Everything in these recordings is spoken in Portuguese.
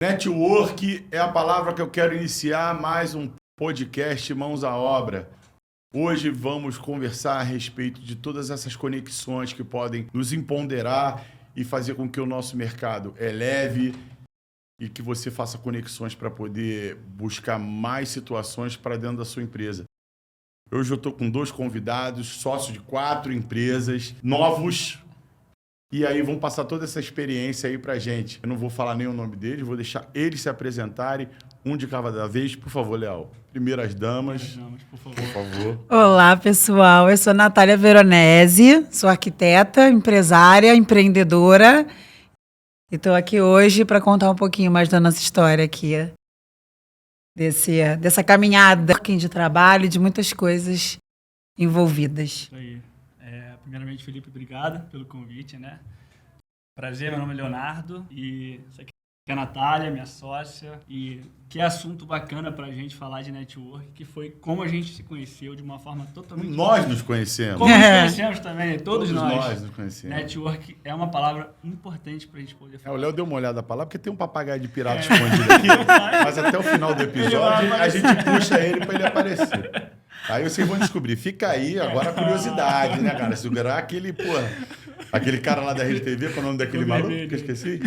Network é a palavra que eu quero iniciar mais um podcast Mãos à Obra. Hoje vamos conversar a respeito de todas essas conexões que podem nos empoderar e fazer com que o nosso mercado eleve e que você faça conexões para poder buscar mais situações para dentro da sua empresa. Hoje eu estou com 2 convidados, sócios de 4 empresas, novos. E aí vão passar toda essa experiência aí pra gente. Eu não vou falar nem o nome deles, vou deixar eles se apresentarem, um de cada vez. Por favor, Léo. Primeiras damas. Por favor. Olá, pessoal. Eu sou Natália Veronese, sou arquiteta, empresária, empreendedora. E estou aqui hoje para contar um pouquinho mais da nossa história aqui. Dessa caminhada de trabalho e de muitas coisas envolvidas. Isso aí. Primeiramente, Felipe, obrigado pelo convite, né? Prazer, meu nome é Leonardo e essa aqui é a Natália, minha sócia. E que assunto bacana pra gente falar de network, que foi como a gente se conheceu de uma forma totalmente... Nós nos conhecemos. Como nos conhecemos também, todos nós nos conhecemos. Network é uma palavra importante pra gente poder falar. O Léo deu uma olhada pra lá, porque tem um papagaio de pirata escondido aqui, mas até o final do episódio a gente puxa ele pra ele aparecer. Aí vocês vão descobrir. Fica aí agora a curiosidade, né, cara? Segurar aquele cara lá da Rede TV, qual é o nome daquele maluco que eu esqueci?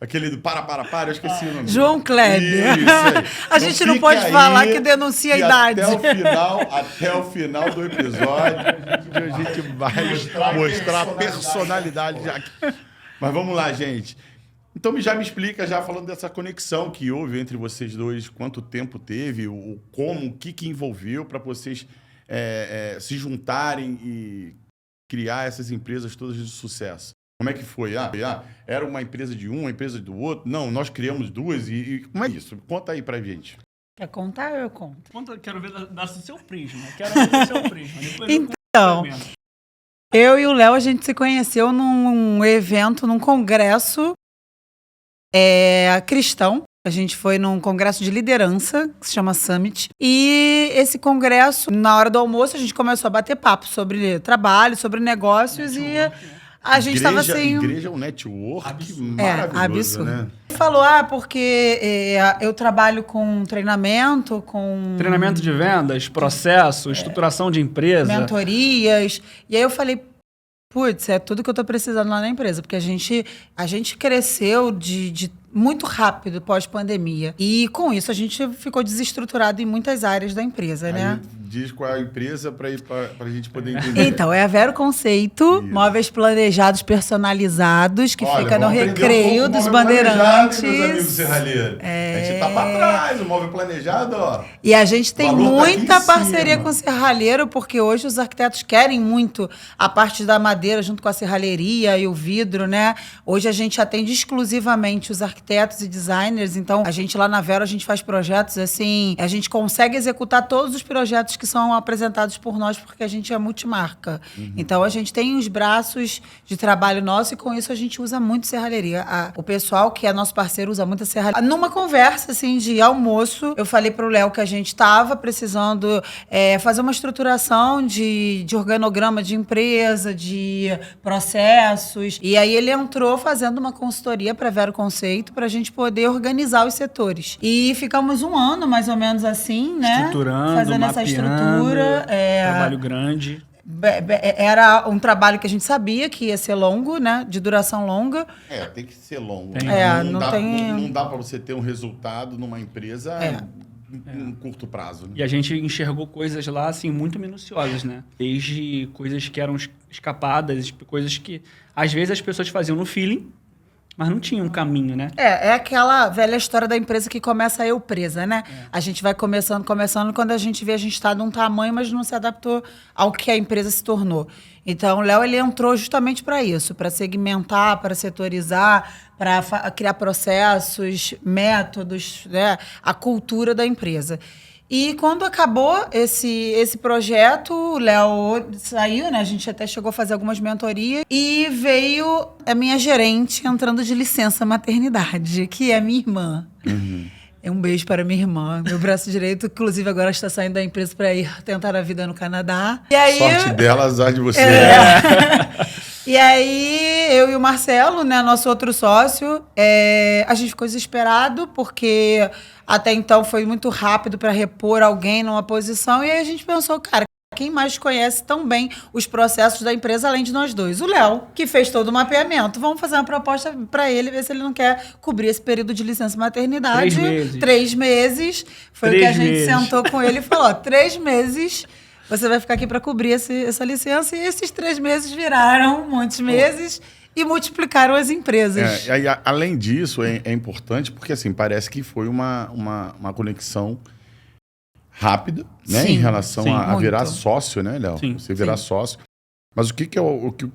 Aquele do eu esqueci o nome. João Kleber. Isso aí. A gente não pode falar que denuncia a idade. Até o final do episódio, a gente vai mostrar a personalidade. Mas vamos lá, gente. Então já me explica, já falando dessa conexão que houve entre vocês dois, quanto tempo teve, o que envolveu para vocês se juntarem e criar essas empresas todas de sucesso. Como é que foi? Era uma empresa de um, uma empresa do outro? Não, nós criamos 2 e como é isso? Conta aí pra gente. Quer contar ou eu conto? Quero ver do seu prisma. Quero ver do seu prisma. Então, eu e o Léo, a gente se conheceu num evento, num congresso cristão. A gente foi num congresso de liderança, que se chama Summit. E esse congresso, na hora do almoço, a gente começou a bater papo sobre trabalho, sobre negócios a gente estava assim... Igreja é um network maravilhoso, absurdo. Né? Falou, porque eu trabalho com treinamento, com... Treinamento de vendas, processo, estruturação de empresa. Mentorias. E aí eu falei, putz, é tudo que eu estou precisando lá na empresa. Porque a gente cresceu de muito rápido pós-pandemia. E com isso a gente ficou desestruturado em muitas áreas da empresa, né? Diz qual é a empresa para a gente poder entender. Então, é a Vero Conceito, isso. Móveis planejados personalizados, que fica no Recreio dos Bandeirantes. Meus amigos serralheiros. A gente tá para trás, o móvel planejado, ó. E a gente tem muita parceria com o serralheiro, porque hoje os arquitetos querem muito a parte da madeira junto com a serralheria e o vidro, né? Hoje a gente atende exclusivamente os arquitetos e designers, então a gente lá na Vero, a gente faz projetos assim, a gente consegue executar todos os projetos que são apresentados por nós, porque a gente é multimarca. Então a gente tem os braços de trabalho nosso e com isso a gente usa muito serralheria. O pessoal que é nosso parceiro usa muita serralheria. Numa conversa assim de almoço, eu falei pro Léo que a gente estava precisando fazer uma estruturação de organograma de empresa, de processos, e aí ele entrou fazendo uma consultoria para Vero Conceito, para a gente poder organizar os setores. E ficamos 1 ano, mais ou menos assim, né? Estruturando, fazendo essa estrutura. Trabalho grande. Era um trabalho que a gente sabia que ia ser longo, né? De duração longa. Tem que ser longo. Não dá para você ter um resultado numa empresa em curto prazo. Né? E a gente enxergou coisas lá, assim, muito minuciosas, né? Desde coisas que eram escapadas, coisas que, às vezes, as pessoas faziam no feeling, mas não tinha um caminho, né? É aquela velha história da empresa que começa eu presa, né? A gente vai começando, quando a gente vê, a gente está num tamanho, mas não se adaptou ao que a empresa se tornou. Então, o Léo, ele entrou justamente para isso, para segmentar, para setorizar, para criar processos, métodos, né? A cultura da empresa. E quando acabou esse projeto, o Léo saiu, né? A gente até chegou a fazer algumas mentorias e veio a minha gerente entrando de licença maternidade, que é minha irmã. Um beijo para minha irmã. Meu braço direito, inclusive, agora está saindo da empresa para ir tentar a vida no Canadá. E aí, sorte dela, azar de você. E aí, eu e o Marcelo, né, nosso outro sócio, a gente ficou desesperado, porque até então foi muito rápido para repor alguém numa posição, e aí a gente pensou, cara, quem mais conhece tão bem os processos da empresa, além de nós dois? O Léo, que fez todo o mapeamento. Vamos fazer uma proposta para ele, ver se ele não quer cobrir esse período de licença maternidade. 3 meses. 3 meses. Foi 3 o que a gente meses. sentou com ele e falou, 3 meses... Você vai ficar aqui para cobrir essa licença, e esses 3 meses viraram muitos meses e multiplicaram as empresas. Além disso, é importante porque assim, parece que foi uma conexão rápida, né? Sim, em relação a virar muito. sócio, né, Léo? Sim, Você virar sócio. Mas o que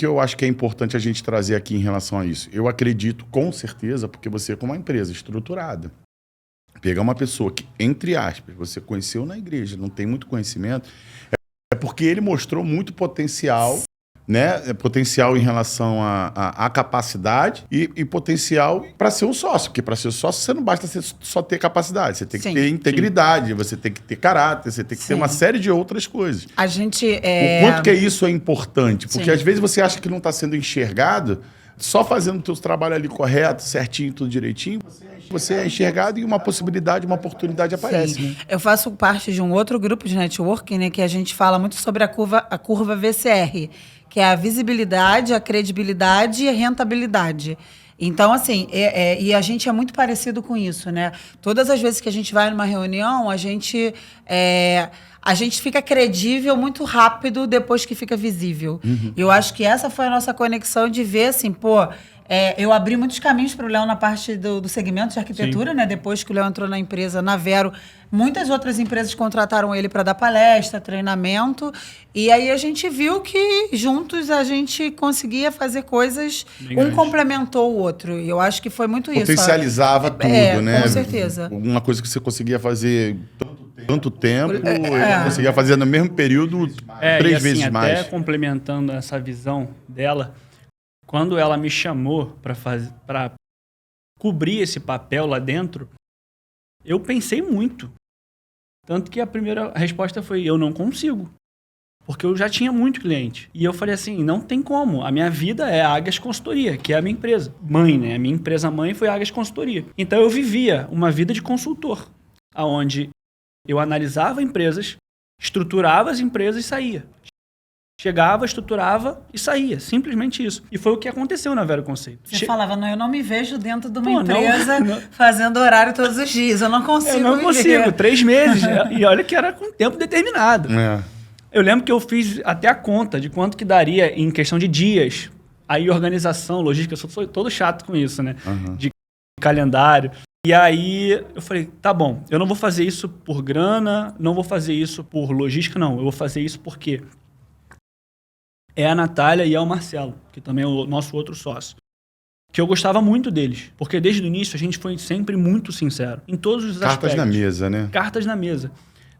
eu acho que é importante a gente trazer aqui em relação a isso? Eu acredito, com certeza, porque você, como uma empresa estruturada, pegar uma pessoa que, entre aspas, você conheceu na igreja, não tem muito conhecimento, é porque ele mostrou muito potencial, né? Potencial em relação à capacidade e potencial para ser um sócio. Porque para ser sócio, você não basta só ter capacidade, você tem que ter integridade, você tem que ter caráter, você tem que ter uma série de outras coisas. A gente... O quanto que isso é importante? Porque Sim. às vezes você acha que não está sendo enxergado, só fazendo o teu trabalho ali correto, certinho, tudo direitinho, você é enxergado e uma possibilidade, uma oportunidade aparece. Sim. Né? Eu faço parte de um outro grupo de networking, né, que a gente fala muito sobre a curva VCR, que é a visibilidade, a credibilidade e a rentabilidade. Então, assim, e a gente é muito parecido com isso, né? Todas as vezes que a gente vai numa reunião, a gente fica credível muito rápido depois que fica visível. Uhum. Eu acho que essa foi a nossa conexão de ver, assim, eu abri muitos caminhos para o Léo na parte do segmento de arquitetura, né? Depois que o Léo entrou na empresa, na Vero, muitas outras empresas contrataram ele para dar palestra, treinamento. E aí a gente viu que juntos a gente conseguia fazer coisas, um complementou o outro. E eu acho que foi muito isso. Potencializava tudo, né? Com certeza. Uma coisa que você conseguia fazer tanto tempo, ele conseguia fazer no mesmo período 3 vezes assim, mais. Até complementando essa visão dela, quando ela me chamou para cobrir esse papel lá dentro, eu pensei muito. Tanto que a primeira resposta foi, eu não consigo. Porque eu já tinha muito cliente. E eu falei assim, não tem como. A minha vida é a Águias Consultoria, que é a minha empresa mãe, né? A minha empresa mãe foi a Águias Consultoria. Então eu vivia uma vida de consultor, onde eu analisava empresas, estruturava as empresas e saía. Chegava, estruturava e saía. Simplesmente isso. E foi o que aconteceu na Vero Conceito. Você falava, não, eu não me vejo dentro de uma empresa fazendo horário todos os dias. Eu não consigo Eu não consigo. 3 meses. E olha que era com tempo determinado. Eu lembro que eu fiz até a conta de quanto que daria em questão de dias. Aí organização, logística, eu sou todo chato com isso, né? De calendário. E aí eu falei, tá bom, eu não vou fazer isso por grana, não vou fazer isso por logística, não. Eu vou fazer isso porque é a Natália e é o Marcelo, que também é o nosso outro sócio. Que eu gostava muito deles. Porque desde o início a gente foi sempre muito sincero. Em todos os aspectos. Cartas na mesa, né? Cartas na mesa.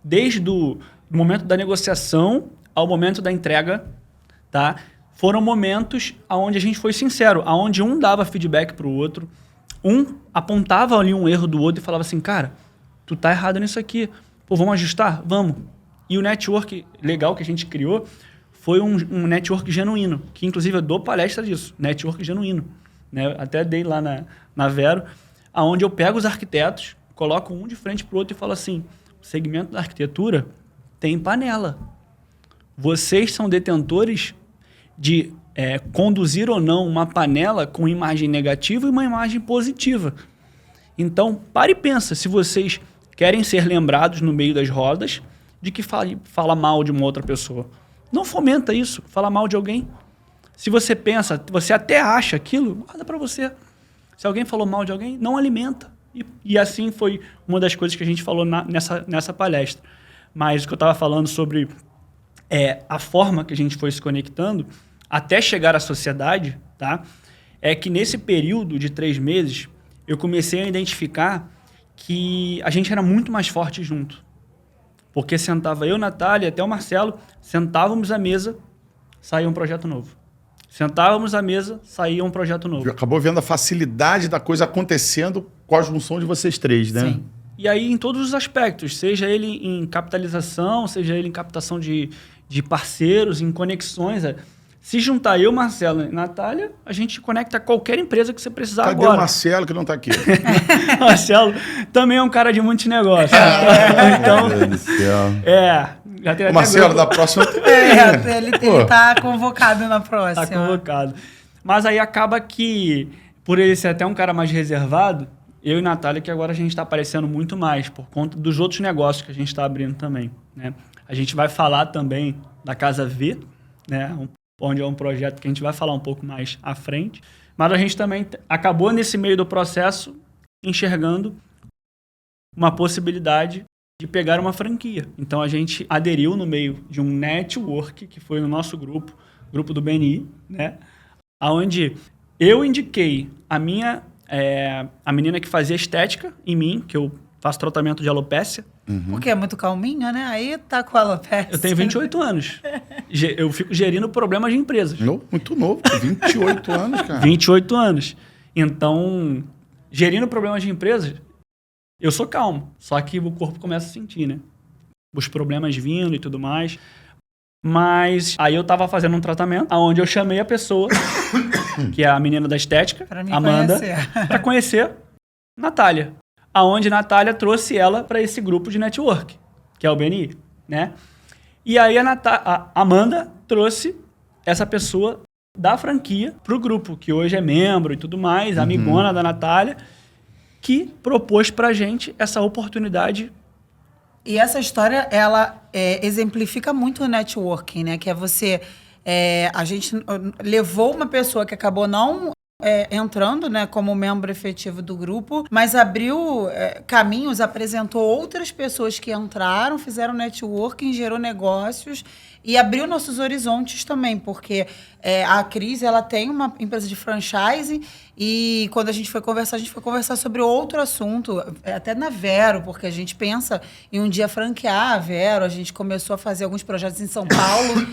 Desde do momento da negociação ao momento da entrega, tá? Foram momentos onde a gente foi sincero, onde um dava feedback pro outro, um apontava ali um erro do outro e falava assim, cara, tu tá errado nisso aqui. Pô, vamos ajustar? Vamos. E o network legal que a gente criou foi um network genuíno, que inclusive eu dou palestra disso, network genuíno. Né? Até dei lá na Vero, onde eu pego os arquitetos, coloco um de frente pro outro e falo assim, o segmento da arquitetura tem panela. Vocês são detentores de conduzir ou não uma panela com imagem negativa e uma imagem positiva. Então, pare e pensa se vocês querem ser lembrados no meio das rodas de que fala mal de uma outra pessoa. Não fomenta isso, fala mal de alguém. Se você pensa, você até acha aquilo, guarda para você. Se alguém falou mal de alguém, não alimenta. E assim foi uma das coisas que a gente falou nessa palestra. Mas o que eu estava falando sobre a forma que a gente foi se conectando até chegar à sociedade, tá? É que nesse período de 3 meses, eu comecei a identificar que a gente era muito mais forte junto. Porque sentava eu, Natália, até o Marcelo, sentávamos à mesa, saía um projeto novo. Sentávamos à mesa, saía um projeto novo. Acabou vendo a facilidade da coisa acontecendo com a junção de vocês 3, né? Sim. E aí em todos os aspectos, seja ele em capitalização, seja ele em captação de parceiros, em conexões. Se juntar eu, Marcelo e Natália, a gente conecta qualquer empresa que você precisar Cadê agora. o Marcelo que não tá aqui? Marcelo também é um cara de muitos negócios. Então, Meu Deus do céu. já tem O até Marcelo grupo. da próxima. Ele tá convocado na próxima. Tá convocado. Mas aí acaba que, por ele ser até um cara mais reservado, eu e Natália, que agora a gente está aparecendo muito mais, por conta dos outros negócios que a gente está abrindo também. Né? A gente vai falar também da Casa V, né? Onde é um projeto que a gente vai falar um pouco mais à frente. Mas a gente também acabou, nesse meio do processo, enxergando uma possibilidade de pegar uma franquia. Então, a gente aderiu no meio de um network, que foi no nosso grupo do BNI, né? Onde eu indiquei a menina que fazia estética em mim, que eu faço tratamento de alopécia. Porque é muito calminho, né? Aí tá com a alopecia. Eu tenho 28 anos. Eu fico gerindo problemas de empresas. Muito novo, 28 anos, cara. 28 anos. Então, gerindo problemas de empresas, eu sou calmo. Só que o corpo começa a sentir, né? Os problemas vindo e tudo mais. Mas aí eu tava fazendo um tratamento onde eu chamei a pessoa, que é a menina da estética, Pra me Amanda, conhecer. para conhecer Natália. Aonde Natália trouxe ela para esse grupo de network, que é o BNI, né? E aí a Amanda trouxe essa pessoa da franquia pro grupo, que hoje é membro e tudo mais, amigona da Natália, que propôs pra gente essa oportunidade. E essa história, ela exemplifica muito o networking, né? Que é você... a gente levou uma pessoa que acabou não entrando, né, como membro efetivo do grupo, mas abriu caminhos, apresentou outras pessoas que entraram, fizeram networking, gerou negócios e abriu nossos horizontes também, porque a Cris, ela tem uma empresa de franchise e quando a gente foi conversar sobre outro assunto, até na Vero, porque a gente pensa em um dia franquear a Vero, a gente começou a fazer alguns projetos em São Paulo.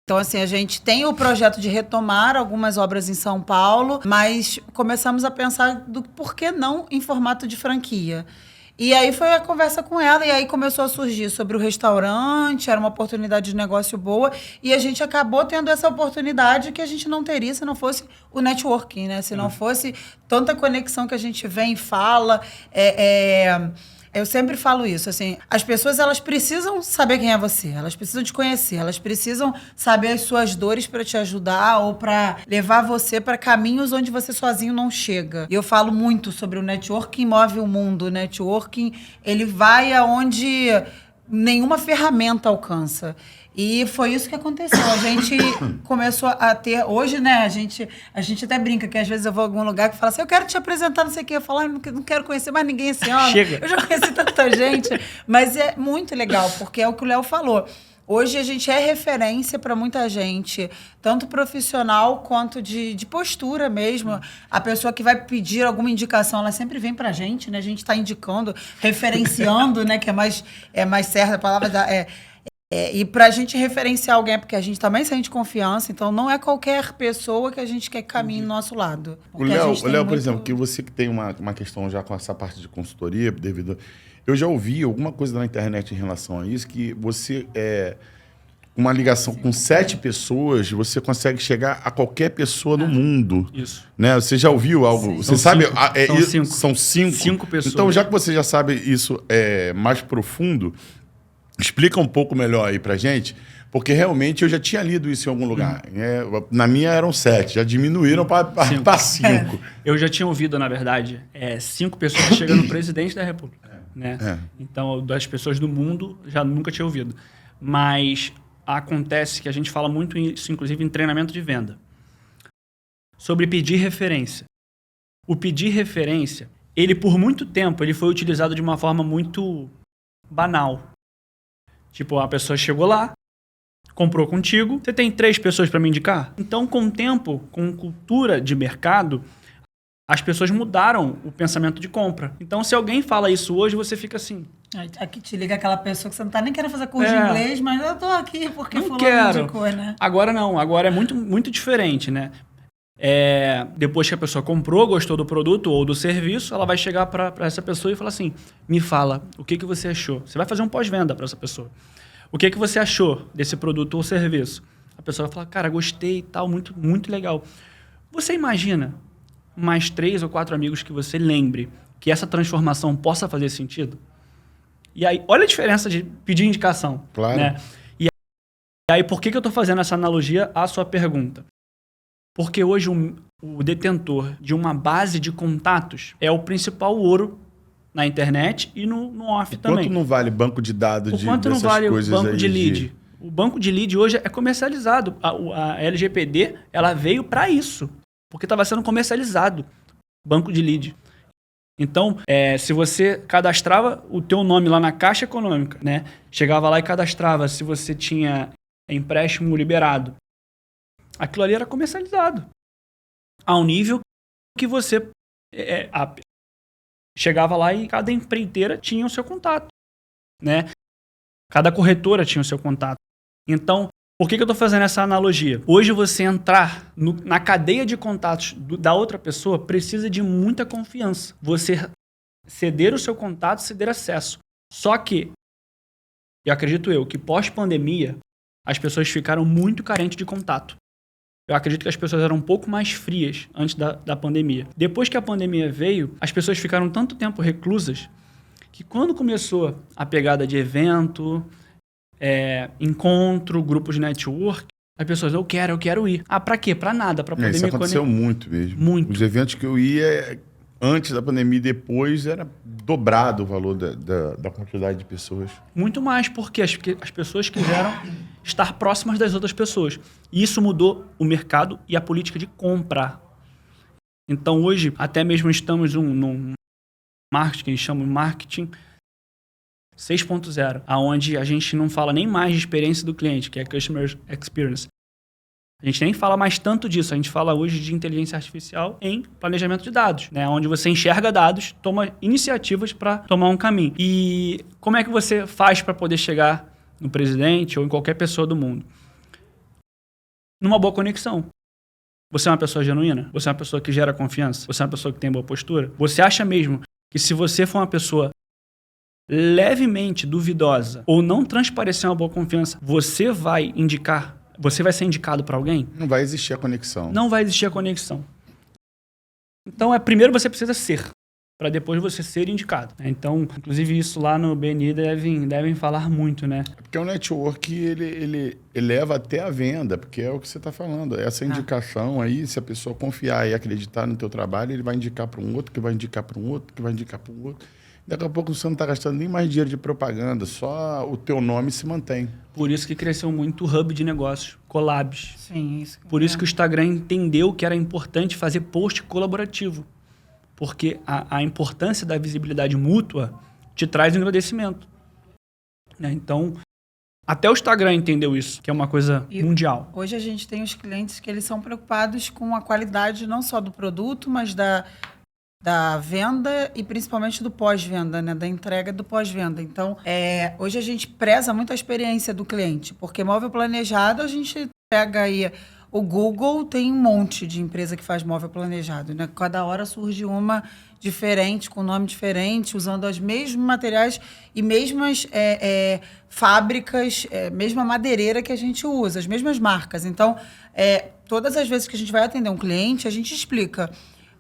Então, assim, a gente tem o projeto de retomar algumas obras em São Paulo, mas começamos a pensar do por que não em formato de franquia. E aí foi a conversa com ela, e aí começou a surgir sobre o restaurante, era uma oportunidade de negócio boa, e a gente acabou tendo essa oportunidade que a gente não teria se não fosse o networking, né? Se não fosse tanta conexão que a gente vem e fala. Eu sempre falo isso, assim, as pessoas, elas precisam saber quem é você, elas precisam te conhecer, elas precisam saber as suas dores para te ajudar ou para levar você para caminhos onde você sozinho não chega. E eu falo muito sobre o networking move o mundo, o networking, ele vai aonde nenhuma ferramenta alcança. E foi isso que aconteceu. A gente começou a ter... Hoje, né, a gente até brinca que às vezes eu vou a algum lugar que fala assim, eu quero te apresentar, não sei o quê. Eu falo, não quero conhecer mais ninguém esse ano. Chega. Eu já conheci tanta gente. Mas é muito legal, porque é o que o Léo falou. Hoje a gente é referência para muita gente, tanto profissional quanto de postura mesmo. A pessoa que vai pedir alguma indicação, ela sempre vem para a gente, né? A gente está indicando, referenciando, né? Que é mais certa a palavra e para a gente referenciar alguém, porque a gente também sente confiança, então não é qualquer pessoa que a gente quer que caminhe do nosso lado. O Léo, por exemplo, que você que tem uma questão já com essa parte de consultoria, devido... Eu já ouvi alguma coisa na internet em relação a isso, que você, uma ligação com 7 pessoas, você consegue chegar a qualquer pessoa no mundo. Isso. Né? Você já ouviu algo? Sim. Você São sabe? 5. São 5? 5 pessoas. Então, já que você já sabe isso mais profundo, explica um pouco melhor aí pra gente, porque realmente eu já tinha lido isso em algum lugar. Na minha eram 7, já diminuíram para 5. Eu já tinha ouvido, na verdade, 5 pessoas chegando no presidente da República. Né? Então, das pessoas do mundo, já nunca tinha ouvido. Mas acontece que a gente fala muito isso, inclusive, em treinamento de venda. Sobre pedir referência. O pedir referência, ele por muito tempo, ele foi utilizado de uma forma muito banal. Tipo, a pessoa chegou lá, comprou contigo, você tem 3 pessoas para me indicar? Então, com o tempo, com cultura de mercado, as pessoas mudaram o pensamento de compra. Então, se alguém fala isso hoje, você fica assim... Aqui te liga aquela pessoa que você não tá nem querendo fazer curso de inglês, mas eu tô aqui porque não fulano quero. indicou, né? Agora não, agora é muito, muito diferente, né? Depois que a pessoa comprou, gostou do produto ou do serviço, ela vai chegar para essa pessoa e falar assim, me fala, o que você achou? Você vai fazer um pós-venda para essa pessoa. O que você achou desse produto ou serviço? A pessoa vai falar, cara, gostei e tal, muito, muito legal. Você imagina mais 3 ou 4 amigos que você lembre que essa transformação possa fazer sentido? E aí, olha a diferença de pedir indicação. Claro. Né? E aí, por que eu estou fazendo essa analogia à sua pergunta? Porque hoje o detentor de uma base de contatos é o principal ouro na internet e no off também. Quanto não vale banco de dados O quanto não dessas vale o coisas banco aí de lead? O banco de lead hoje é comercializado. A LGPD ela veio para isso, porque estava sendo comercializado banco de lead. Então, se você cadastrava o teu nome lá na Caixa Econômica, né? Chegava lá e cadastrava se você tinha empréstimo liberado. Aquilo ali era comercializado. A um nível que você chegava lá e cada empreiteira tinha o seu contato, né? Cada corretora tinha o seu contato. Então, por que eu estou fazendo essa analogia? Hoje você entrar na cadeia de contatos da outra pessoa precisa de muita confiança. Você ceder o seu contato, ceder acesso. Só que, eu acredito que pós-pandemia, as pessoas ficaram muito carentes de contato. Eu acredito que as pessoas eram um pouco mais frias antes da pandemia. Depois que a pandemia veio, as pessoas ficaram tanto tempo reclusas que quando começou a pegada de evento, encontro, grupos de network, as pessoas, eu quero ir. Ah, pra quê? Pra nada, pra poder Isso me aconteceu muito mesmo. Muito. Os eventos que eu ia antes da pandemia e depois era dobrado o valor da quantidade de pessoas. Muito mais, porque as pessoas quiseram estar próximas das outras pessoas. E isso mudou o mercado e a política de compra. Então, hoje, até mesmo estamos num marketing, que eles chamam de marketing 6.0, onde a gente não fala nem mais de experiência do cliente, que é Customer Experience. A gente nem fala mais tanto disso, a gente fala hoje de inteligência artificial em planejamento de dados, né? Onde você enxerga dados, toma iniciativas para tomar um caminho. E como é que você faz para poder chegar no presidente ou em qualquer pessoa do mundo? Numa boa conexão. Você é uma pessoa genuína? Você é uma pessoa que gera confiança? Você é uma pessoa que tem boa postura? Você acha mesmo que se você for uma pessoa levemente duvidosa ou não transparecer uma boa confiança, você vai ser indicado para alguém? Não vai existir a conexão. Não vai existir a conexão. Então, primeiro você precisa ser, para depois você ser indicado. Então, inclusive isso lá no BNI devem falar muito, né? Porque o network, ele leva até a venda, porque é o que você está falando. Essa indicação aí, se a pessoa confiar e acreditar no teu trabalho, ele vai indicar para um outro, que vai indicar para um outro, que vai indicar para um outro. Daqui a pouco você não está gastando nem mais dinheiro de propaganda, só o teu nome se mantém. Por isso que cresceu muito o hub de negócios, collabs. Sim, isso. Por isso que o Instagram entendeu que era importante fazer post colaborativo. Porque a importância da visibilidade mútua te traz um agradecimento. Né? Então, até o Instagram entendeu isso, que é uma coisa mundial. Hoje a gente tem os clientes que eles são preocupados com a qualidade não só do produto, mas da venda e principalmente do pós-venda, né? Da entrega do pós-venda. Então, hoje a gente preza muito a experiência do cliente, porque móvel planejado, a gente pega aí o Google, tem um monte de empresa que faz móvel planejado, né? Cada hora surge uma diferente, com nome diferente, usando os mesmos materiais e mesmas fábricas, mesma madeireira que a gente usa, as mesmas marcas. Então, todas as vezes que a gente vai atender um cliente, a gente explica.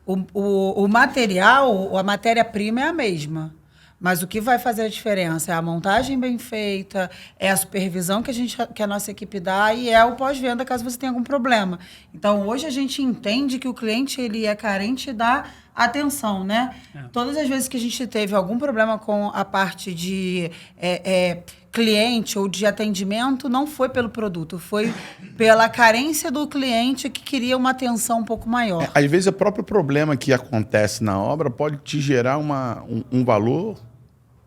O material, a matéria-prima é a mesma. Mas o que vai fazer a diferença é a montagem bem feita, é a supervisão que a nossa equipe dá e é o pós-venda caso você tenha algum problema. Então, hoje a gente entende que o cliente ele é carente da atenção, né? Todas as vezes que a gente teve algum problema com a parte de cliente ou de atendimento, não foi pelo produto, foi pela carência do cliente que queria uma atenção um pouco maior. Às vezes, o próprio problema que acontece na obra pode te gerar um valor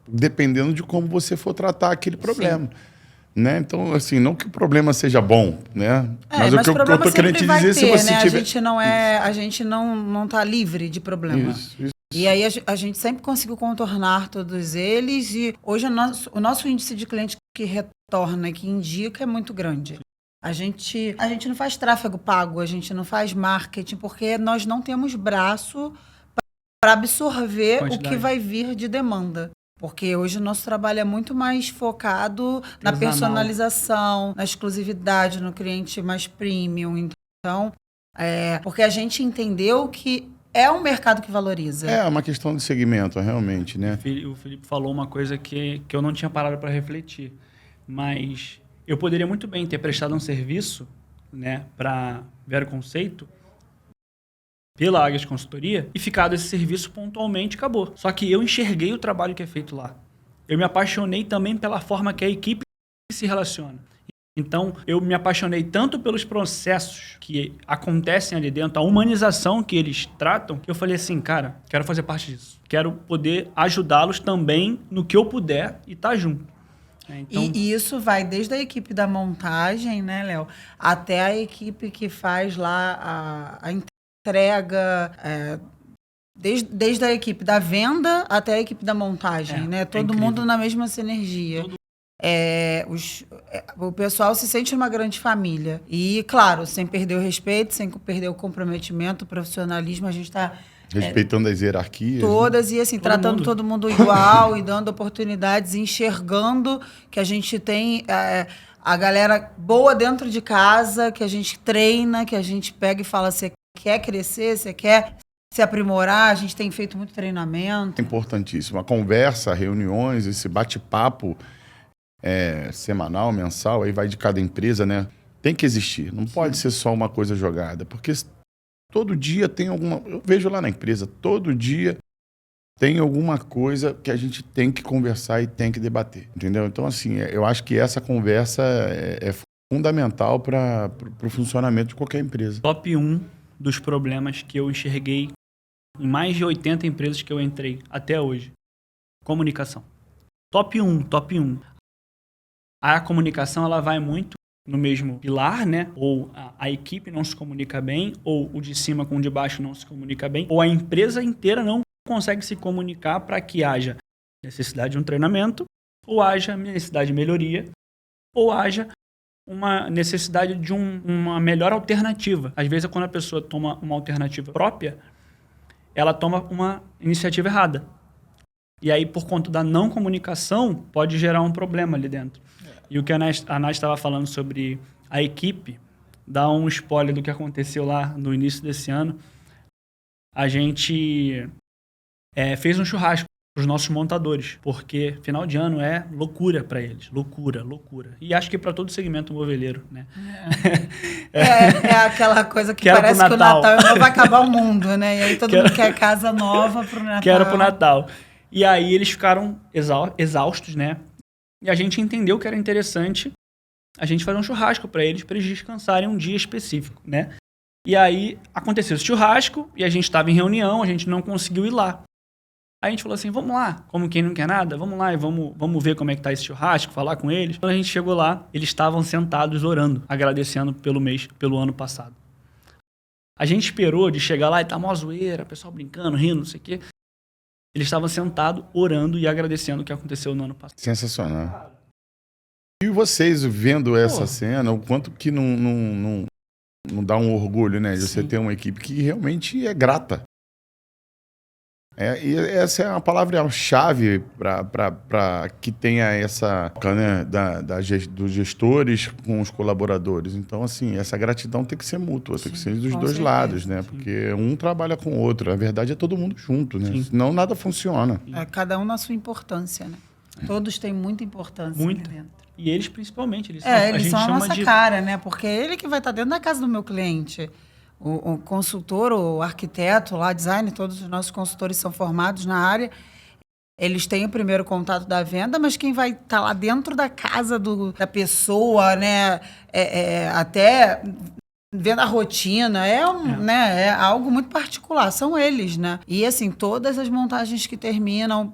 dependendo de como você for tratar aquele problema. Né? Então, assim, não que o problema seja bom, né? Mas o que eu estou querendo te dizer, se você tiver... A gente não está livre de problema. Isso. E aí a gente sempre conseguiu contornar todos eles e hoje o nosso índice de cliente que retorna, que indica, é muito grande. A gente não faz tráfego pago, a gente não faz marketing, porque nós não temos braço para absorver o que vai vir de demanda. Porque hoje o nosso trabalho é muito mais focado na Artesanal. personalização, na exclusividade, no cliente mais premium. Então, porque a gente entendeu que é um mercado que valoriza. É uma questão de segmento, realmente, né? O Felipe falou uma coisa que eu não tinha parado para refletir, mas eu poderia muito bem ter prestado um serviço, né, para Vero Conceito pela Águias Consultoria e ficado esse serviço pontualmente e acabou. Só que eu enxerguei o trabalho que é feito lá. Eu me apaixonei também pela forma que a equipe se relaciona. Então, eu me apaixonei tanto pelos processos que acontecem ali dentro, a humanização que eles tratam, que eu falei assim, cara, quero fazer parte disso. Quero poder ajudá-los também no que eu puder e estar junto. Então, E isso vai desde a equipe da montagem, né, Léo, até a equipe que faz lá a entrega, desde a equipe da venda até a equipe da montagem, né? Todo mundo na mesma sinergia. O pessoal se sente uma grande família. E, claro, sem perder o respeito, sem perder o comprometimento, o profissionalismo, a gente está... Respeitando as hierarquias. Todas, e assim, tratando todo mundo igual e dando oportunidades, enxergando que a gente tem a galera boa dentro de casa, que a gente treina, que a gente pega e fala, você quer crescer, você quer se aprimorar, a gente tem feito muito treinamento. É importantíssimo. A conversa, reuniões, esse bate-papo semanal, mensal, aí vai de cada empresa, né? Tem que existir. Não pode ser só uma coisa jogada, porque todo dia tem alguma... Eu vejo lá na empresa, todo dia tem alguma coisa que a gente tem que conversar e tem que debater, entendeu? Então, assim, eu acho que essa conversa é fundamental para o funcionamento de qualquer empresa. Top 1 dos problemas que eu enxerguei em mais de 80 empresas que eu entrei até hoje. Comunicação. Top 1, top 1. A comunicação, ela vai muito no mesmo pilar, né? Ou a equipe não se comunica bem, ou o de cima com o de baixo não se comunica bem, ou a empresa inteira não consegue se comunicar para que haja necessidade de um treinamento, ou haja necessidade de melhoria, ou haja uma necessidade de uma melhor alternativa. Às vezes, quando a pessoa toma uma alternativa própria, ela toma uma iniciativa errada. E aí, por conta da não comunicação, pode gerar um problema ali dentro. E o que a Nath estava falando sobre a equipe, dá um spoiler do que aconteceu lá no início desse ano. A gente fez um churrasco para os nossos montadores, porque final de ano é loucura para eles. Loucura, loucura. E acho que para todo o segmento moveleiro, né? É aquela coisa que parece que o Natal vai acabar o mundo, né? E aí todo mundo quer casa nova pro Natal. Quero pro Natal. E aí eles ficaram exaustos, né? E a gente entendeu que era interessante a gente fazer um churrasco para eles descansarem um dia específico, né? E aí aconteceu esse churrasco e a gente estava em reunião, a gente não conseguiu ir lá. Aí a gente falou assim, vamos lá, como quem não quer nada, vamos lá e vamos ver como é que tá esse churrasco, falar com eles. Quando a gente chegou lá, eles estavam sentados orando, agradecendo pelo ano passado. A gente esperou de chegar lá e tá mó zoeira, pessoal brincando, rindo, não sei o quê. Eles estavam sentados, orando e agradecendo o que aconteceu no ano passado. Sensacional. E vocês vendo essa cena, o quanto que não dá um orgulho, né? De você ter uma equipe que realmente é grata. E essa é uma palavra-chave para que tenha essa, né, dos gestores com os colaboradores. Então, assim, essa gratidão tem que ser mútua, tem que ser dos dois lados, né? Porque um trabalha com o outro. Na verdade, é todo mundo junto, né? Senão nada funciona. Cada um na sua importância, né? Todos têm muita importância. Muita. Dentro. E eles, principalmente. Eles são a nossa cara, né? Porque é ele que vai estar dentro da casa do meu cliente. O consultor, o arquiteto, lá, design, todos os nossos consultores são formados na área. Eles têm o primeiro contato da venda, mas quem vai estar lá dentro da casa da pessoa, né? Até vendo a rotina, né? É algo muito particular, são eles, né? E assim, todas as montagens que terminam,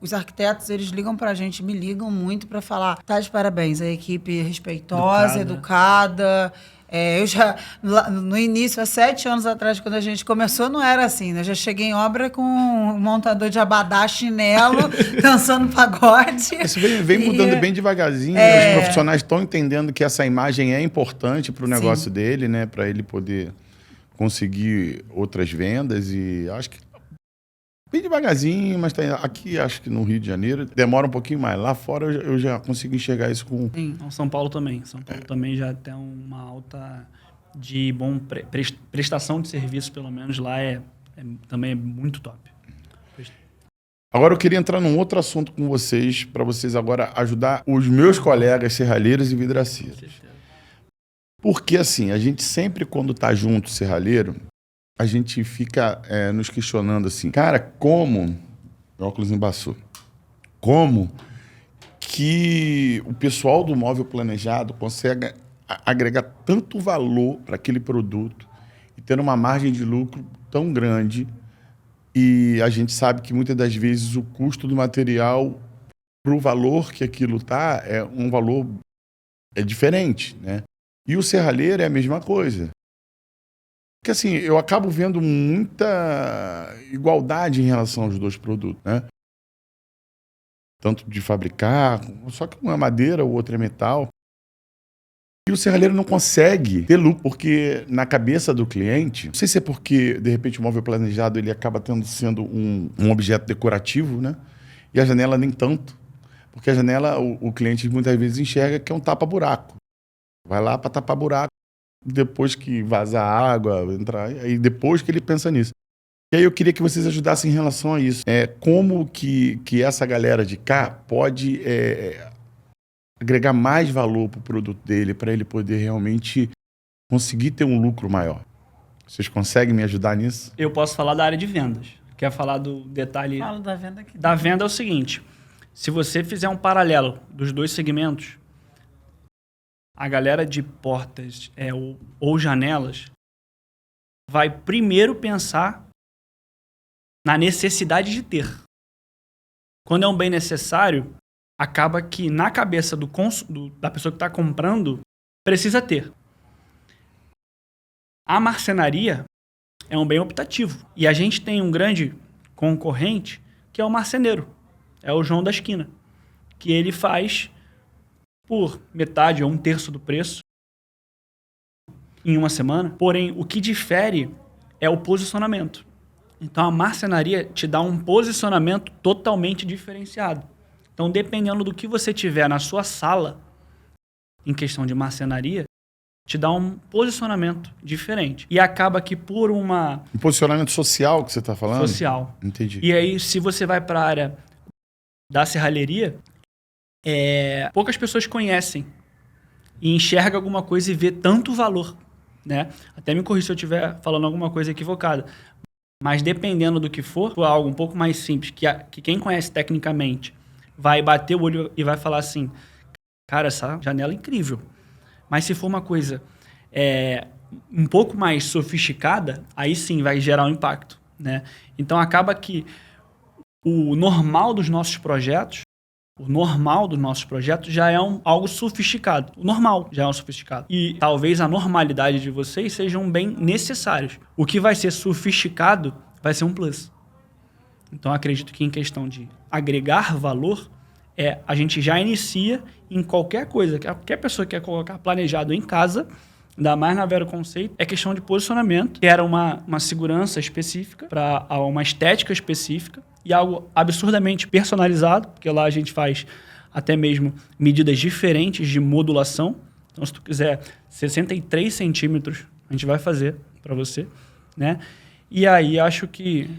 os arquitetos, eles ligam pra gente, me ligam muito para falar, tá de parabéns, a equipe respeitosa, educada. Eu já, no início, há 7 anos atrás, quando a gente começou, não era assim, né? Já cheguei em obra com um montador de abadá, chinelo, dançando pagode. Isso vem mudando bem devagarzinho. Os profissionais estão entendendo que essa imagem é importante para o negócio dele, né? Para ele poder conseguir outras vendas. E acho que bem devagarzinho, mas tá, aqui acho que no Rio de Janeiro demora um pouquinho mais. Lá fora eu já consigo enxergar isso com... Sim, São Paulo também. São Paulo também já tem uma alta de bom prestação de serviço, pelo menos lá também é muito top. Agora eu queria entrar num outro assunto com vocês, para vocês agora ajudar os meus colegas serralheiros e vidraceiros. Porque assim, a gente sempre quando tá junto, serralheiro, a gente fica nos questionando assim, cara, como... O óculos embaçou. Como que o pessoal do móvel planejado consegue agregar tanto valor para aquele produto e ter uma margem de lucro tão grande, e a gente sabe que muitas das vezes o custo do material para o valor que aquilo tá é um valor diferente, né? E o serralheiro é a mesma coisa. Porque assim, eu acabo vendo muita igualdade em relação aos dois produtos, né? Tanto de fabricar, só que um é madeira, o outro é metal. E o serralheiro não consegue ter lucro, porque na cabeça do cliente, não sei se é porque, de repente, o móvel planejado ele acaba sendo um objeto decorativo, né? E a janela nem tanto. Porque a janela, o cliente muitas vezes enxerga que é um tapa-buraco. Vai lá para tapar buraco, depois que vaza a água, entrar, aí depois que ele pensa nisso. E aí eu queria que vocês ajudassem em relação a isso. Como que essa galera de cá pode... agregar mais valor para o produto dele, para ele poder realmente conseguir ter um lucro maior. Vocês conseguem me ajudar nisso? Eu posso falar da área de vendas. Quer falar do detalhe? Falo da venda aqui. Da venda é o seguinte, se você fizer um paralelo dos dois segmentos, a galera de portas ou janelas vai primeiro pensar na necessidade de ter. Quando é um bem necessário, acaba que na cabeça da pessoa que está comprando, precisa ter. A marcenaria é um bem optativo. E a gente tem um grande concorrente, que é o marceneiro. É o João da esquina. Que ele faz por metade ou um terço do preço em uma semana. Porém, o que difere é o posicionamento. Então, a marcenaria te dá um posicionamento totalmente diferenciado. Então, dependendo do que você tiver na sua sala, em questão de marcenaria, te dá um posicionamento diferente. E acaba que por uma... Um posicionamento social que você está falando? Social. Entendi. E aí, se você vai para a área da serralheria, poucas pessoas conhecem e enxergam alguma coisa e vê tanto valor, né? Até me corrija se eu estiver falando alguma coisa equivocada. Mas dependendo do que for algo um pouco mais simples, que quem conhece tecnicamente vai bater o olho e vai falar assim, cara, essa janela é incrível. Mas se for uma coisa um pouco mais sofisticada, aí sim vai gerar um impacto, né? Então acaba que o normal dos nossos projetos já é algo sofisticado. O normal já é um sofisticado. E talvez a normalidade de vocês sejam bem necessários. O que vai ser sofisticado vai ser um plus. Então, acredito que em questão de agregar valor, a gente já inicia em qualquer coisa. Qualquer pessoa que quer colocar planejado em casa, ainda mais na Vero Conceito, é questão de posicionamento, que era uma segurança específica, para uma estética específica, e algo absurdamente personalizado, porque lá a gente faz até mesmo medidas diferentes de modulação. Então, se tu quiser 63 centímetros, a gente vai fazer para você, né? E aí, acho que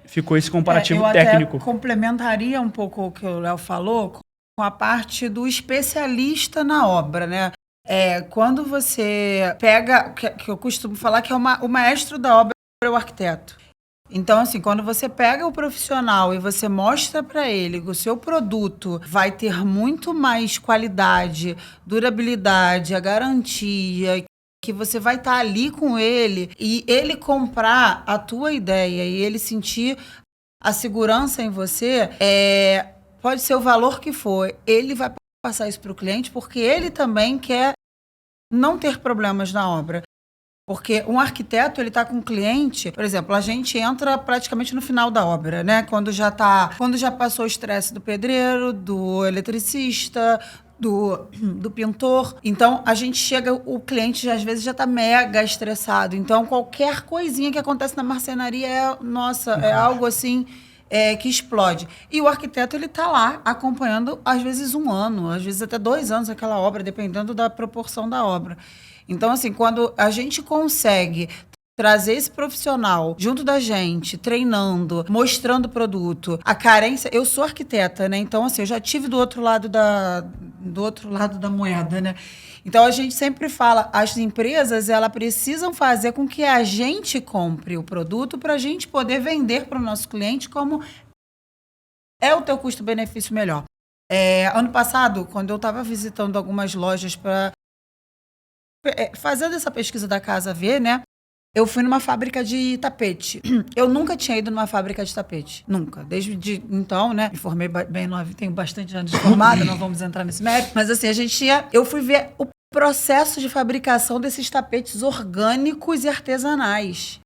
ficou esse comparativo técnico. Eu até complementaria um pouco o que o Léo falou com a parte do especialista na obra, né? Quando você pega, que eu costumo falar que o maestro da obra é o arquiteto. Então, assim, quando você pega o profissional e você mostra para ele que o seu produto vai ter muito mais qualidade, durabilidade, a garantia, que você vai estar ali com ele e ele comprar a tua ideia e ele sentir a segurança em você, pode ser o valor que for, ele vai passar isso para o cliente porque ele também quer não ter problemas na obra. Porque um arquiteto, ele está com um cliente, por exemplo, a gente entra praticamente no final da obra, né? Quando já passou o estresse do pedreiro, do eletricista, do pintor. Então, a gente chega, o cliente às vezes já está mega estressado. Então, qualquer coisinha que acontece na marcenaria é algo assim que explode. E o arquiteto, ele está lá acompanhando, às vezes, 1 ano, às vezes até 2 anos aquela obra, dependendo da proporção da obra. Então, assim, quando a gente consegue trazer esse profissional junto da gente, treinando, mostrando o produto, a carência... Eu sou arquiteta, né? Então, assim, eu já tive do outro lado da moeda, né? Então, a gente sempre fala, as empresas, elas precisam fazer com que a gente compre o produto para a gente poder vender para o nosso cliente como é o teu custo-benefício melhor. Ano passado, quando eu estava visitando algumas lojas para fazendo essa pesquisa da Casa V, né? Eu fui numa fábrica de tapete. Eu nunca tinha ido numa fábrica de tapete. Nunca. Desde então, né? Me formei bem nova, tenho bastante anos de formada, não vamos entrar nesse mérito. Mas assim, eu fui ver o processo de fabricação desses tapetes orgânicos e artesanais.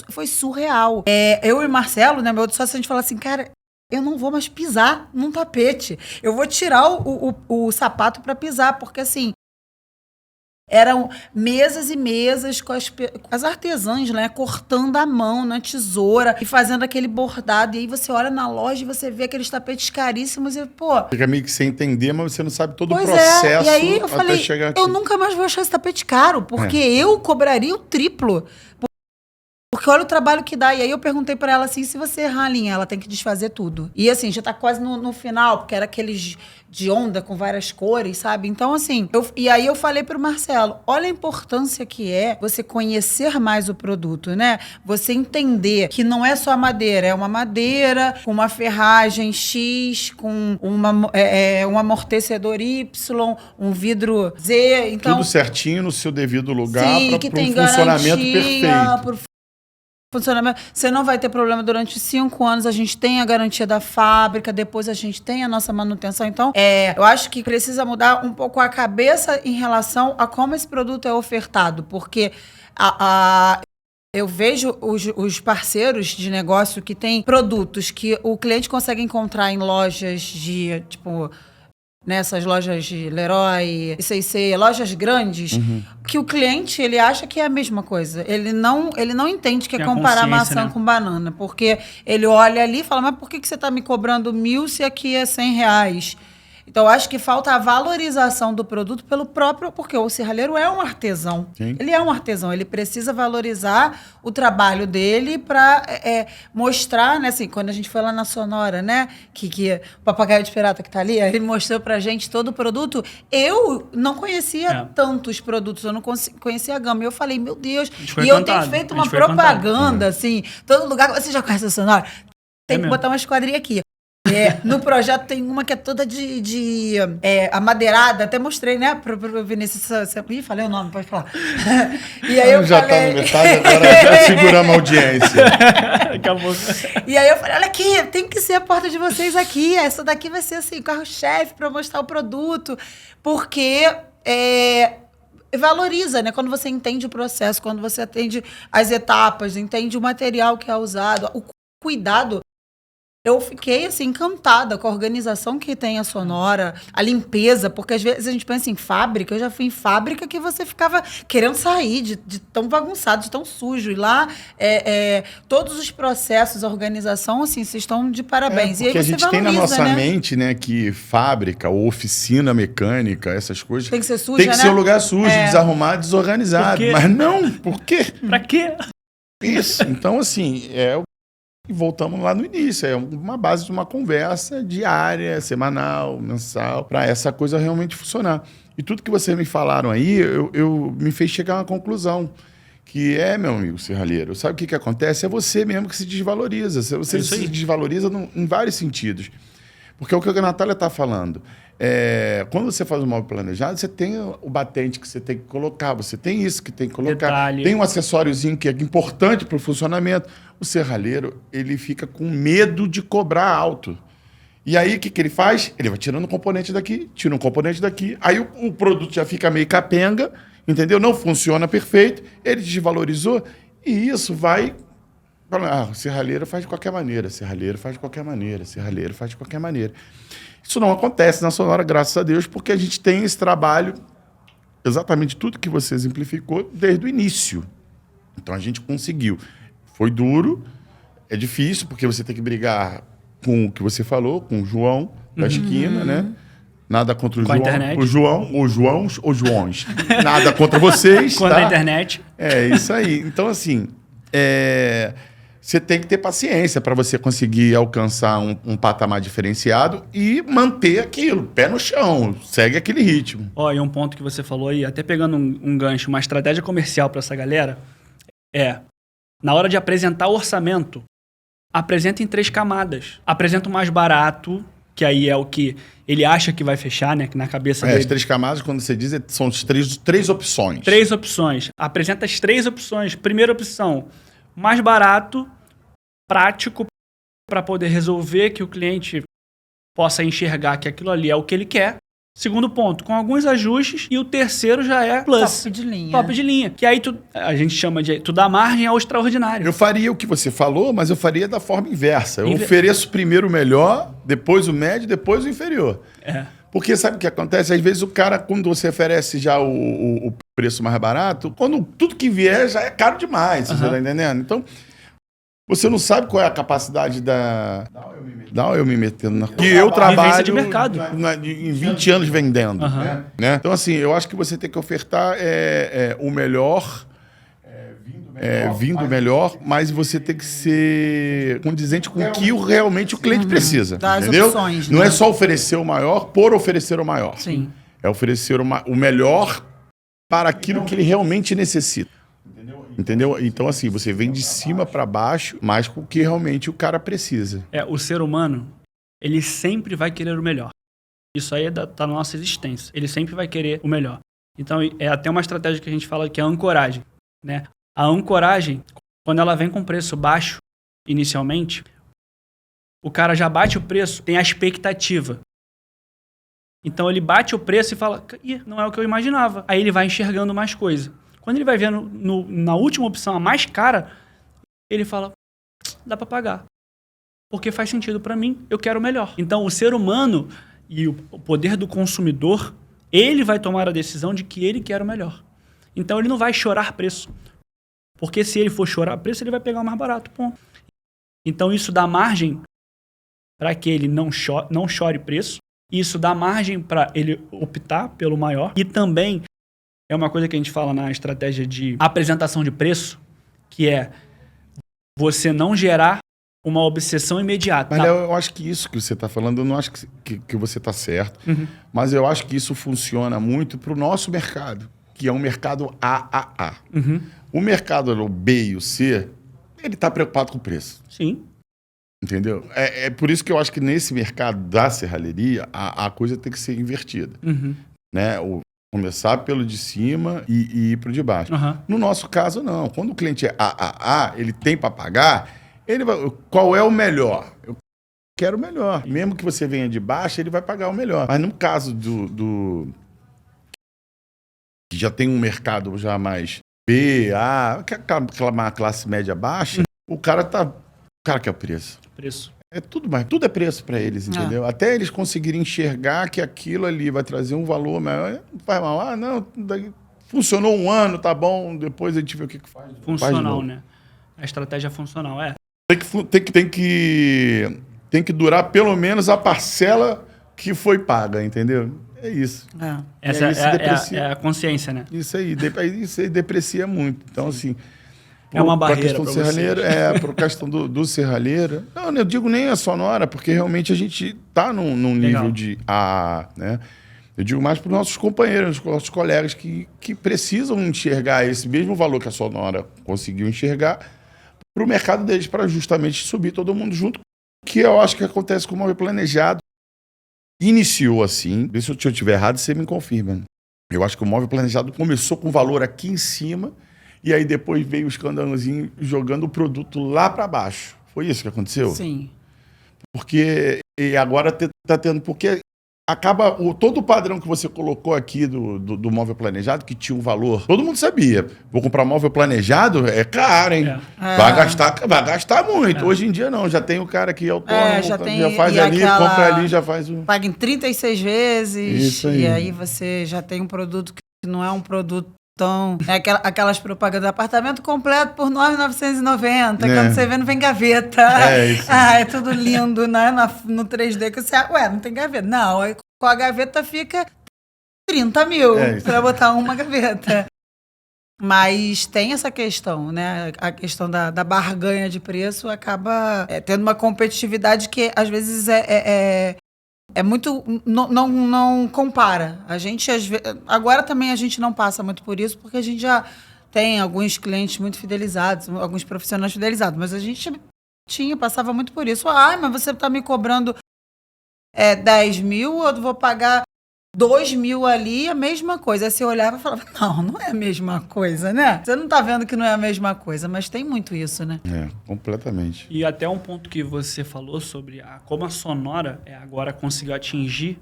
Foi surreal. Eu e o Marcelo, né, meu outro sócio, a gente falou assim, cara, eu não vou mais pisar num tapete. Eu vou tirar o sapato para pisar, porque assim, eram mesas e mesas com as artesãs, né, cortando à mão na tesoura e fazendo aquele bordado. E aí você olha na loja e você vê aqueles tapetes caríssimos e, pô... Fica meio que sem entender, mas você não sabe todo o processo. E aí eu falei, chegar aqui. Eu nunca mais vou achar esse tapete caro, porque eu cobraria o triplo. Porque olha o trabalho que dá. E aí eu perguntei pra ela assim, se você errar a linha, ela tem que desfazer tudo. E assim, já tá quase no final, porque era aqueles de onda com várias cores, sabe? Então assim, e aí eu falei pro Marcelo, olha a importância que é você conhecer mais o produto, né? Você entender que não é só a madeira, é uma madeira com uma ferragem X, com um amortecedor Y, um vidro Z. Então, tudo certinho no seu devido lugar para um funcionamento perfeito. Funcionamento. Você não vai ter problema durante 5 anos, a gente tem a garantia da fábrica, depois a gente tem a nossa manutenção. Então, eu acho que precisa mudar um pouco a cabeça em relação a como esse produto é ofertado, porque eu vejo os parceiros de negócio que têm produtos que o cliente consegue encontrar em lojas de, tipo... nessas lojas de Leroy, C&C, lojas grandes, que o cliente, ele acha que é a mesma coisa. Ele não entende que é comparar maçã, né, com banana, porque ele olha ali e fala, mas por que você está me cobrando 1.000 se aqui é R$100? Então, acho que falta a valorização do produto pelo próprio... Porque o serralheiro é um artesão. Sim. Ele é um artesão. Ele precisa valorizar o trabalho dele para mostrar, né? Assim, quando a gente foi lá na Sonora, né? Que o papagaio de pirata que está ali, ele mostrou pra gente todo o produto. Eu não conhecia tantos produtos. Eu não conhecia a gama. E eu falei, meu Deus. E eu tenho feito uma propaganda, assim. Todo lugar... Você já conhece a Sonora? Tem que botar uma esquadrinha aqui. No projeto tem uma que é toda de amadeirada, até mostrei, né, pro Vinícius. Ih, falei o nome, pode falar. E aí eu já falei... tá no metade, agora seguramos a audiência. Acabou. E aí eu falei, olha aqui, tem que ser a porta de vocês aqui, essa daqui vai ser assim, o carro-chefe para mostrar o produto, porque valoriza, né, quando você entende o processo, quando você atende as etapas, entende o material que é usado, o cuidado. Eu fiquei, assim, encantada com a organização que tem a Sonora, a limpeza, porque às vezes a gente pensa em fábrica, eu já fui em fábrica que você ficava querendo sair de tão bagunçado, de tão sujo. E lá, todos os processos, a organização, assim, vocês estão de parabéns. Porque e aí você a gente tem na nossa né? mente, né, que fábrica ou oficina mecânica, essas coisas... Tem que ser suja, tem que né? ser um lugar sujo, desarrumado, desorganizado. Mas não, por quê? Pra quê? Isso. Então, assim, e voltamos lá no início, é uma base de uma conversa diária, semanal, mensal, para essa coisa realmente funcionar. E tudo que vocês me falaram aí, eu me fez chegar a uma conclusão, que meu amigo serralheiro, sabe o que acontece? É você mesmo que se desvaloriza. Você se desvaloriza em vários sentidos. Porque é o que a Natália está falando. Quando você faz um móvel planejado, você tem o batente que você tem que colocar, você tem isso que tem que colocar, detalhe. Tem um acessóriozinho que é importante para o funcionamento. O serralheiro, ele fica com medo de cobrar alto. E aí, o que ele faz? Ele vai tirando um componente daqui, tira um componente daqui, aí o produto já fica meio capenga, entendeu? Não funciona perfeito, ele desvalorizou, e isso vai... o serralheiro faz de qualquer maneira, serralheiro faz de qualquer maneira, serralheiro faz de qualquer maneira. Isso não acontece na Sonora, graças a Deus, porque a gente tem esse trabalho, exatamente tudo que você exemplificou, desde o início. Então, a gente conseguiu. Foi duro, é difícil, porque você tem que brigar com o que você falou, com o João da esquina, né? Nada contra o Com a João. internet. Os Joões. Nada contra vocês, Quanto tá? à internet. É isso aí. Então, assim, você tem que ter paciência para você conseguir alcançar um patamar diferenciado e manter aquilo, pé no chão, segue aquele ritmo. Ó, e um ponto que você falou aí, até pegando um gancho, uma estratégia comercial para essa galera, na hora de apresentar o orçamento, apresenta em 3 camadas. Apresenta o mais barato, que aí é o que ele acha que vai fechar, né? Que na cabeça dele. As 3 camadas, quando você diz, são as três opções. 3 opções. Apresenta as 3 opções. Primeira opção, mais barato, prático, para poder resolver, que o cliente possa enxergar que aquilo ali é o que ele quer. Segundo ponto, com alguns ajustes. E o terceiro já é plus. Top de linha. Top de linha. Que aí a gente chama de... Tu dá margem ao extraordinário. Eu faria o que você falou, mas eu faria da forma inversa. Eu ofereço primeiro o melhor, depois o médio, depois o inferior. Porque sabe o que acontece? Às vezes o cara, quando você oferece já o preço mais barato, quando tudo que vier já é caro demais, você tá entendendo? Então, você não sabe qual é a capacidade da... Dá eu me metendo na... Que eu trabalho de mercado. em 20 anos vendendo. Né? Então, assim, eu acho que você tem que ofertar o melhor... vindo melhor, mas você tem que ser condizente com o que realmente o cliente precisa. Das entendeu? opções, Não né? é só oferecer o maior por oferecer o maior. Sim. É oferecer o melhor para aquilo que ele realmente necessita. Entendeu? Então, assim, você vem de cima para baixo, mas com o que realmente o cara precisa. O ser humano, ele sempre vai querer o melhor. Isso aí tá na nossa existência. Ele sempre vai querer o melhor. Então, é até uma estratégia que a gente fala que é a ancoragem, né? A ancoragem, quando ela vem com preço baixo, inicialmente, o cara já bate o preço, tem a expectativa. Então, ele bate o preço e fala, não é o que eu imaginava. Aí ele vai enxergando mais coisa. Quando ele vai vendo na última opção, a mais cara, ele fala, dá para pagar. Porque faz sentido para mim, eu quero o melhor. Então, o ser humano e o poder do consumidor, ele vai tomar a decisão de que ele quer o melhor. Então, ele não vai chorar preço. Porque se ele for chorar preço, ele vai pegar o mais barato. Ponto. Então, isso dá margem para que ele não chore preço. Isso dá margem para ele optar pelo maior. E também é uma coisa que a gente fala na estratégia de apresentação de preço, que é você não gerar uma obsessão imediata. Mas eu acho que isso que você está falando, eu não acho que você está certo, mas eu acho que isso funciona muito para o nosso mercado, que é um mercado AAA. O mercado B e o C, ele está preocupado com o preço. Sim. Entendeu? É por isso que eu acho que nesse mercado da serralheria, a coisa tem que ser invertida. Né? Começar pelo de cima e ir para o de baixo. No nosso caso, não. Quando o cliente é AAA, ele tem para pagar, ele vai, qual é o melhor? Eu quero o melhor. Mesmo que você venha de baixo, ele vai pagar o melhor. Mas no caso que já tem um mercado já mais B, A, aquela classe média baixa, o cara quer o preço. Tudo é preço para eles, entendeu? Até eles conseguirem enxergar que aquilo ali vai trazer um valor maior. Não faz mal. Não, funcionou um ano, tá bom, depois a gente vê o que faz. Funcional, né? A estratégia funcional, Tem que durar pelo menos a parcela que foi paga, entendeu? É isso. Essa é a consciência, né? Isso aí deprecia muito. Então, assim... É uma barreira para serralheiro, para a questão do serralheiro. Não, eu digo nem a sonora, porque realmente a gente está num nível de AA, né? Eu digo mais para os nossos companheiros, os nossos colegas que precisam enxergar esse mesmo valor que a sonora conseguiu enxergar para o mercado deles, para justamente subir todo mundo junto, que eu acho que acontece com o móvel planejado. Iniciou assim, se eu estiver errado, você me confirma. Eu acho que o móvel planejado começou com valor aqui em cima, e aí depois veio o escandalozinho jogando o produto lá para baixo. Foi isso que aconteceu? Sim. Porque e agora está tendo... Porque acaba todo o padrão que você colocou aqui do móvel planejado, que tinha um valor... Todo mundo sabia. Vou comprar móvel planejado, é caro, hein? Vai gastar muito. Hoje em dia não. Já tem o cara que é autônomo, já faz ali, compra ali, já faz o... Paga em 36 vezes. Isso aí. E aí você já tem um produto que não é um produto Então, aquelas propagandas, apartamento completo por R$ 9.990, quando você vê, não vem gaveta. Isso. É tudo lindo, né? No 3D, que você, não tem gaveta. Não, aí com a gaveta fica 30 mil para botar uma gaveta. Mas tem essa questão, né? A questão da barganha de preço acaba tendo uma competitividade que, às vezes, é muito... Não compara. A gente, agora também a gente não passa muito por isso, porque a gente já tem alguns clientes muito fidelizados, alguns profissionais fidelizados, mas a gente passava muito por isso. Mas você está me cobrando 10 mil, eu vou pagar 2 mil ali, a mesma coisa. Aí você olhava e falava, não é a mesma coisa, né? Você não tá vendo que não é a mesma coisa, mas tem muito isso, né? Completamente. E até um ponto que você falou sobre como a Sonora agora conseguiu atingir,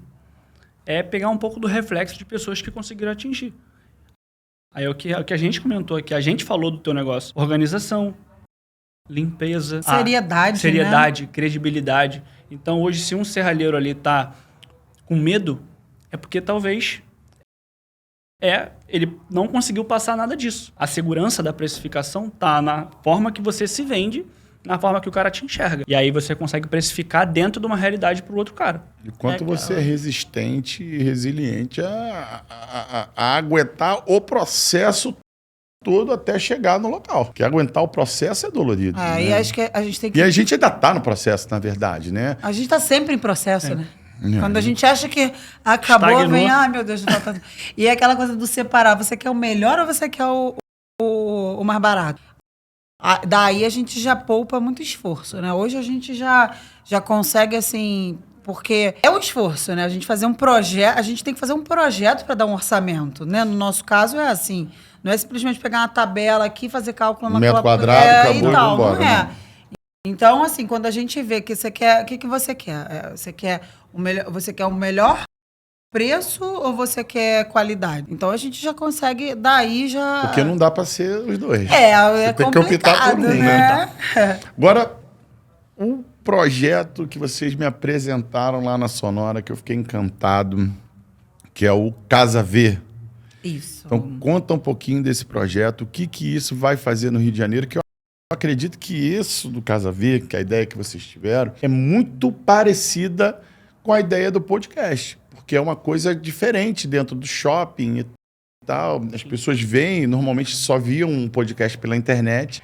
pegar um pouco do reflexo de pessoas que conseguiram atingir. Aí o que a gente comentou aqui, a gente falou do teu negócio, organização, limpeza, seriedade, né? Credibilidade. Então hoje, se um serralheiro ali tá com medo, é porque talvez ele não conseguiu passar nada disso. A segurança da precificação tá na forma que você se vende, na forma que o cara te enxerga. E aí você consegue precificar dentro de uma realidade para o outro cara. E quanto você é resistente e resiliente a aguentar o processo todo até chegar no local. Porque aguentar o processo é dolorido. E acho que a gente tem que... E a gente ainda está no processo, na verdade, né? A gente está sempre em processo, né? Quando a gente acha que acabou, Estagnou. vem, meu Deus, falta... E é aquela coisa do separar. Você quer o melhor ou você quer o mais barato? Daí a gente já poupa muito esforço, né? Hoje a gente já consegue, assim... Porque é um esforço, né? A gente fazer um projeto... A gente tem que fazer um projeto para dar um orçamento, né? No nosso caso é assim. Não é simplesmente pegar uma tabela aqui, fazer cálculo... metro quadrado, acabou e vambora. Não é. Então, assim, quando a gente vê que você quer... O que você quer? Você quer o melhor preço ou você quer qualidade? Então, a gente já consegue, daí já... Porque não dá para ser os dois. Você tem que optar por um, né? Agora, um projeto que vocês me apresentaram lá na Sonora, que eu fiquei encantado, que é o Casa V. Isso. Então, conta um pouquinho desse projeto, o que isso vai fazer no Rio de Janeiro, que eu acredito que isso do Casa V, que a ideia que vocês tiveram, é muito parecida com a ideia do podcast, porque é uma coisa diferente dentro do shopping e tal. As pessoas veem, normalmente só viam um podcast pela internet.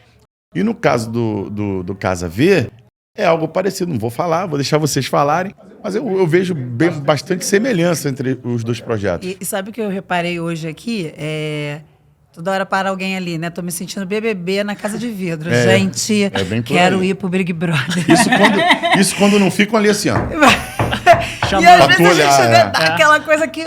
E no caso do Casa V, é algo parecido. Não vou falar, vou deixar vocês falarem, mas eu vejo bastante semelhança entre os dois projetos. E sabe o que eu reparei hoje aqui? Toda hora para alguém ali, né? Tô me sentindo BBB na Casa de Vidro. Gente, quero ir pro Big Brother. Isso quando não ficam ali assim, ó. E às vezes a gente dá aquela coisa que...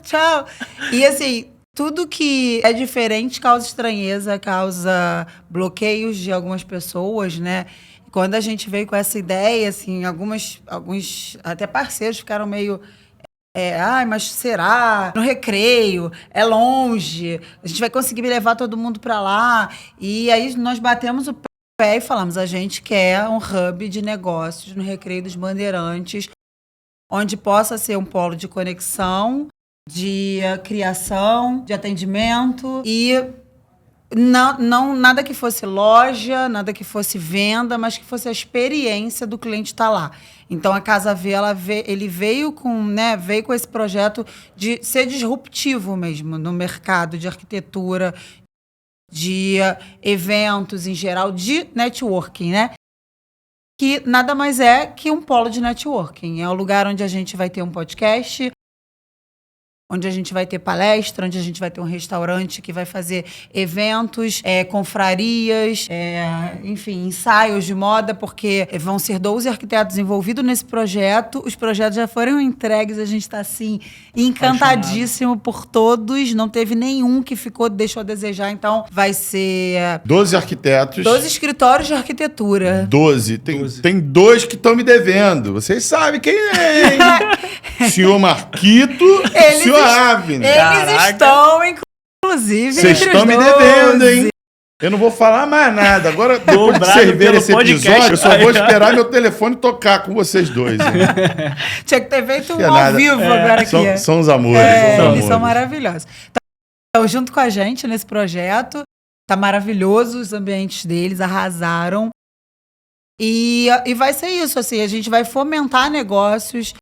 Tchau. E assim, tudo que é diferente causa estranheza, causa bloqueios de algumas pessoas, né? Quando a gente veio com essa ideia, assim, alguns até parceiros ficaram meio... mas será? No Recreio, é longe, a gente vai conseguir levar todo mundo para lá. E aí nós batemos o pé e falamos, a gente quer um hub de negócios no Recreio dos Bandeirantes, onde possa ser um polo de conexão, de criação, de atendimento e não nada que fosse loja, nada que fosse venda, mas que fosse a experiência do cliente estar lá. Então a Casa V, ele veio com esse projeto de ser disruptivo mesmo no mercado de arquitetura, de eventos em geral, de networking, né? Que nada mais é que um polo de networking. É o lugar onde a gente vai ter um podcast, onde a gente vai ter palestra, onde a gente vai ter um restaurante que vai fazer eventos, confrarias, enfim, ensaios de moda, porque vão ser 12 arquitetos envolvidos nesse projeto. Os projetos já foram entregues, a gente está, assim, encantadíssimo por todos. Não teve nenhum que deixou a desejar, então vai ser... 12 arquitetos. 12 escritórios de arquitetura. 12. Tem 2 que estão me devendo. Vocês sabem quem é, hein? Senhor Marquito e senhor Avner. Eles estão, inclusive, vocês estão me devendo, hein? Eu não vou falar mais nada. Agora, depois que vocês verem esse episódio, eu só vou esperar meu telefone tocar com vocês dois. Hein? Tinha que ter feito ao vivo agora aqui. São os amores. Eles são maravilhosos. estão junto com a gente nesse projeto. Tá maravilhoso os ambientes deles, arrasaram. E vai ser isso, assim, a gente vai fomentar negócios,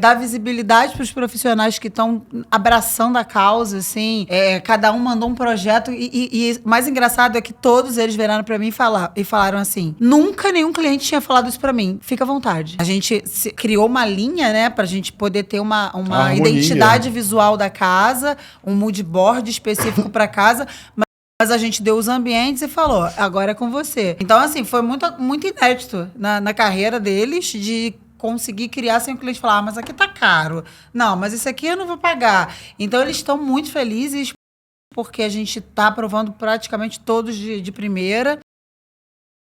dar visibilidade para os profissionais que estão abraçando a causa, assim. Cada um mandou um projeto e mais engraçado é que todos eles viraram para mim e falaram assim: nunca nenhum cliente tinha falado isso para mim. Fica à vontade. A gente criou uma linha, né, pra gente poder ter uma identidade visual da casa, um mood board específico para casa. Mas a gente deu os ambientes e falou, agora é com você. Então, assim, foi muito, muito inédito na carreira deles de conseguir criar sem o cliente falar, mas aqui tá caro. Não, mas isso aqui eu não vou pagar. Então, eles estão muito felizes porque a gente tá aprovando praticamente todos de primeira.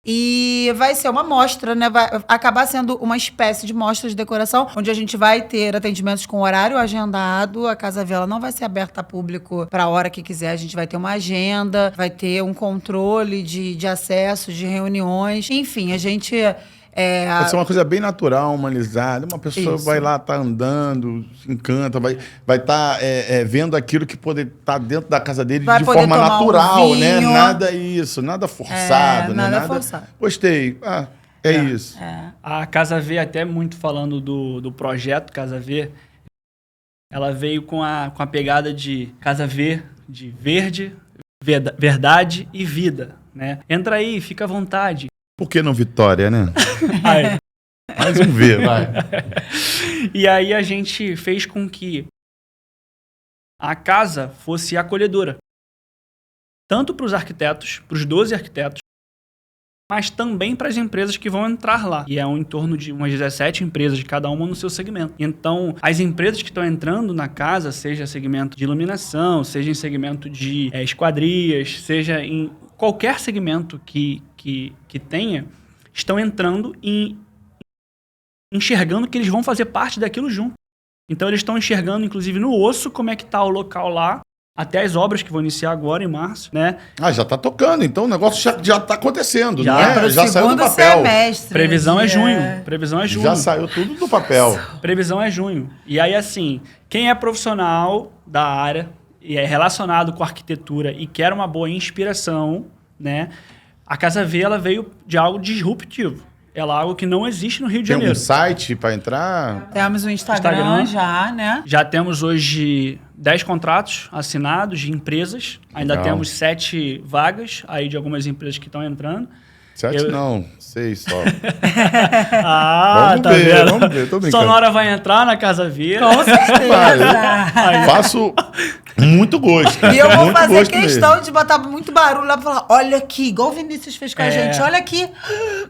E vai ser uma mostra, né? Vai acabar sendo uma espécie de mostra de decoração, onde a gente vai ter atendimentos com horário agendado. A Casa Vela não vai ser aberta a público para a hora que quiser. A gente vai ter uma agenda, vai ter um controle de acesso, de reuniões. Enfim, a gente... Vai ser uma coisa bem natural, humanizada. Uma pessoa vai lá, tá andando, se encanta, vai estar vendo aquilo que pode estar dentro da casa dele de forma natural, né? Nada forçado, né? Nada forçado. Gostei. Isso. A Casa V, até muito falando do projeto Casa V, ela veio com a pegada de Casa V, de verde, verdade e vida, né? Entra aí, fica à vontade. Por que não Vitória, né? Mais um V, vai. E aí a gente fez com que a casa fosse acolhedora. Tanto para os arquitetos, para os 12 arquitetos, mas também para as empresas que vão entrar lá. E é em torno de umas 17 empresas, de cada uma no seu segmento. Então, as empresas que estão entrando na casa, seja segmento de iluminação, seja em segmento de esquadrias, seja em qualquer segmento que tenha, estão entrando e enxergando que eles vão fazer parte daquilo junto. Então, eles estão enxergando, inclusive, no osso, como é que está o local lá, até as obras que vão iniciar agora, em março, né? Já está tocando, então o negócio já está acontecendo, já, não é? Já saiu do papel. Semestre, previsão é junho. Previsão é junho. Já saiu tudo do papel. Previsão é junho. E aí, assim, quem é profissional da área e é relacionado com arquitetura e quer uma boa inspiração, né? A Casa V, ela veio de algo disruptivo. Ela é algo que não existe no Rio de Janeiro. Tem um site para entrar? Temos o Instagram já, né? Já temos hoje 10 contratos assinados de empresas. Ainda Legal. temos 7 vagas aí de algumas empresas que estão entrando. 7 não, 6 só. Vamos ver, vamos ver, tô brincando. Sonora vai entrar na Casa V. Com certeza. Faço muito gosto. E eu vou fazer questão de botar muito barulho lá pra falar, olha aqui, igual o Vinícius fez com a gente, olha aqui,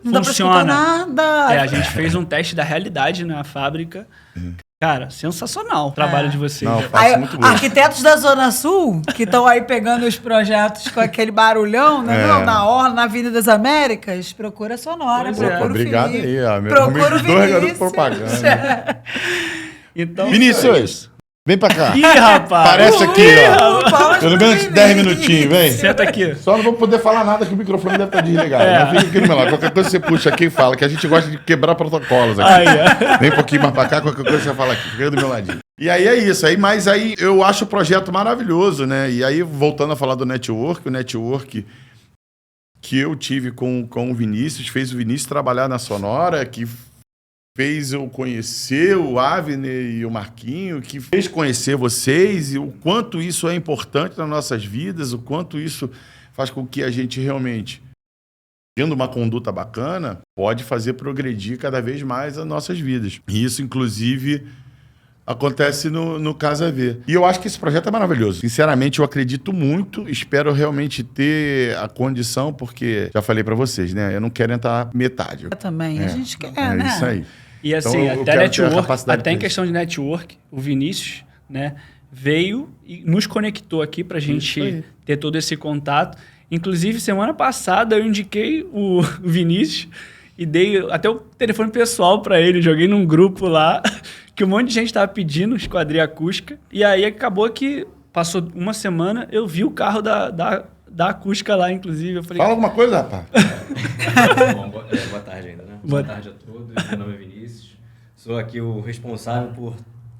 não dá pra escutar nada. A gente fez um teste da realidade na fábrica. Cara, sensacional o trabalho de vocês. Não, faço muito gosto. Arquitetos da Zona Sul, que estão aí pegando os projetos com aquele barulhão, né? Na Orla, na Avenida das Américas, procura a Sonora, procura o Obrigado Felipe. aí, procura o Vinícius. Propaganda. Então, Vinícius, vem pra cá. Ih, rapaz! Aparece aqui, ó. Pelo menos 10 minutinhos, vem. Senta aqui. Só não vou poder falar nada que o microfone deve estar desligado. Mas fica aqui no meu lado. Qualquer coisa você puxa aqui e fala, que a gente gosta de quebrar protocolos aqui. Vem um pouquinho mais pra cá, qualquer coisa você fala aqui. Fica do meu ladinho. E aí é isso. Mas aí eu acho o projeto maravilhoso, né? E aí, voltando a falar do network, o network que eu tive com o Vinícius, fez o Vinícius trabalhar na Sonora, que fez eu conhecer o Avner e o Marquinho, que fez conhecer vocês e o quanto isso é importante nas nossas vidas, o quanto isso faz com que a gente realmente, tendo uma conduta bacana, pode fazer progredir cada vez mais as nossas vidas. E isso, inclusive, acontece no Casa V. E eu acho que esse projeto é maravilhoso. Sinceramente, eu acredito muito, espero realmente ter a condição, porque já falei pra vocês, né? Eu não quero entrar metade. Eu também, a gente quer, né? É isso aí. E assim, Então, até network, até em questão de network, o Vinícius, né, veio e nos conectou aqui pra gente ter todo esse contato. Inclusive, semana passada eu indiquei o Vinícius e dei até o telefone pessoal pra ele, joguei num grupo lá, que um monte de gente tava pedindo esquadria acústica. E aí acabou que passou uma semana, eu vi o carro da acústica lá, inclusive. Eu falei, fala alguma coisa, rapaz. Bom, boa tarde ainda, né? Boa tarde a todos. Meu nome é Vinícius. Sou aqui o responsável por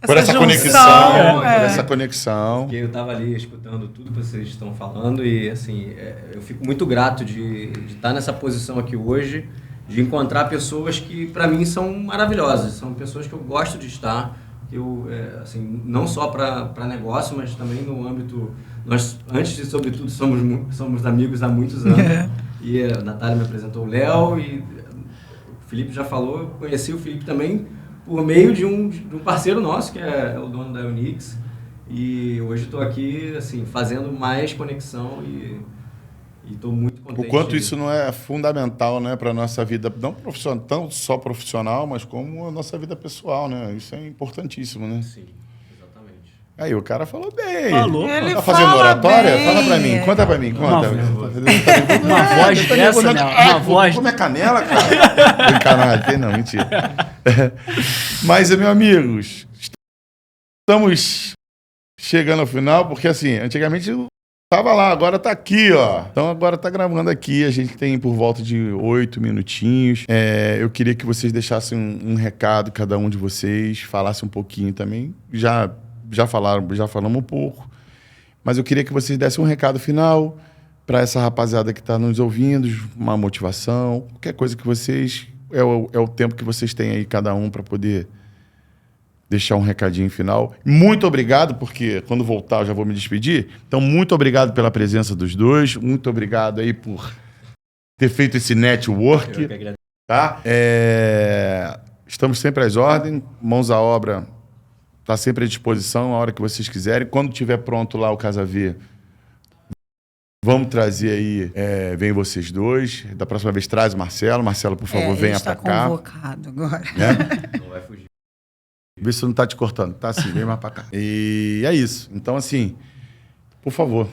Por essa conexão. Por essa conexão. Porque eu estava ali escutando tudo que vocês estão falando e, assim, eu fico muito grato de estar nessa posição aqui hoje, de encontrar pessoas que, para mim, são maravilhosas. São pessoas que eu gosto de estar, assim, não só para negócio, mas também no âmbito... Nós, antes de, sobretudo, somos amigos há muitos anos. E a Natália me apresentou o Léo e o Felipe já falou. Eu conheci o Felipe também por meio de um parceiro nosso, que é o dono da Unix. E hoje estou aqui, assim, fazendo mais conexão e estou muito contente. O quanto isso não é fundamental, né, para a nossa vida, não profissional, tão só profissional, mas como a nossa vida pessoal, né? Isso é importantíssimo, né? Sim, exatamente. Aí o cara falou bem. Falou. Ele Tá fazendo fala oratória? bem. Fala pra mim, conta pra mim, conta. Uma voz dessa, né? Uma voz... Como é canela, cara? Brincadeira, tem não, mentira. Mas, meus amigos, estamos chegando ao final, porque assim, antigamente eu tava lá, agora tá aqui, ó. Então agora tá gravando aqui, a gente tem por volta de 8 minutinhos. Eu queria que vocês deixassem um recado, cada um de vocês, falasse um pouquinho também. Já falamos um pouco, mas eu queria que vocês dessem um recado final para essa rapaziada que está nos ouvindo, uma motivação, qualquer coisa que vocês... É o tempo que vocês têm aí, cada um, para poder deixar um recadinho final. Muito obrigado, porque quando voltar eu já vou me despedir. Então, muito obrigado pela presença dos dois. Muito obrigado aí por ter feito esse network. Eu que agradeço. Tá? Estamos sempre às ordens. Mãos à obra está sempre à disposição, a hora que vocês quiserem. Quando tiver pronto lá o Casa V, vamos trazer aí, vem vocês dois. Da próxima vez traz o Marcelo. Marcelo, por favor, venha para cá. Ele está convocado agora. Não vai fugir. Vê se não tá te cortando. Tá assim, vem mais pra cá. E é isso. Então, assim, por favor,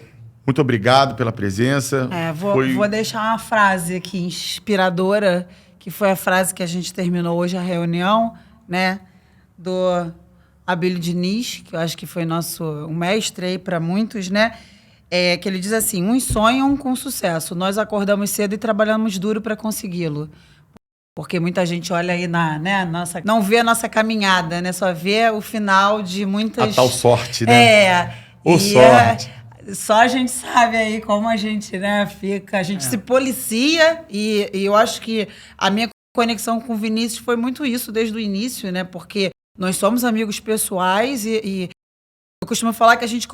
muito obrigado pela presença. Vou deixar uma frase aqui inspiradora, que foi a frase que a gente terminou hoje a reunião, né? Do Abílio Diniz, que eu acho que foi um mestre aí para muitos, né? Que ele diz assim: uns sonham com sucesso, nós acordamos cedo e trabalhamos duro para consegui-lo. Porque muita gente olha aí não vê a nossa caminhada, né? Só vê o final de muitas... A tal sorte, né? Sorte. Só a gente sabe aí como a gente, né, fica... A gente se policia e eu acho que a minha conexão com o Vinícius foi muito isso desde o início, né? Porque nós somos amigos pessoais e eu costumo falar que a gente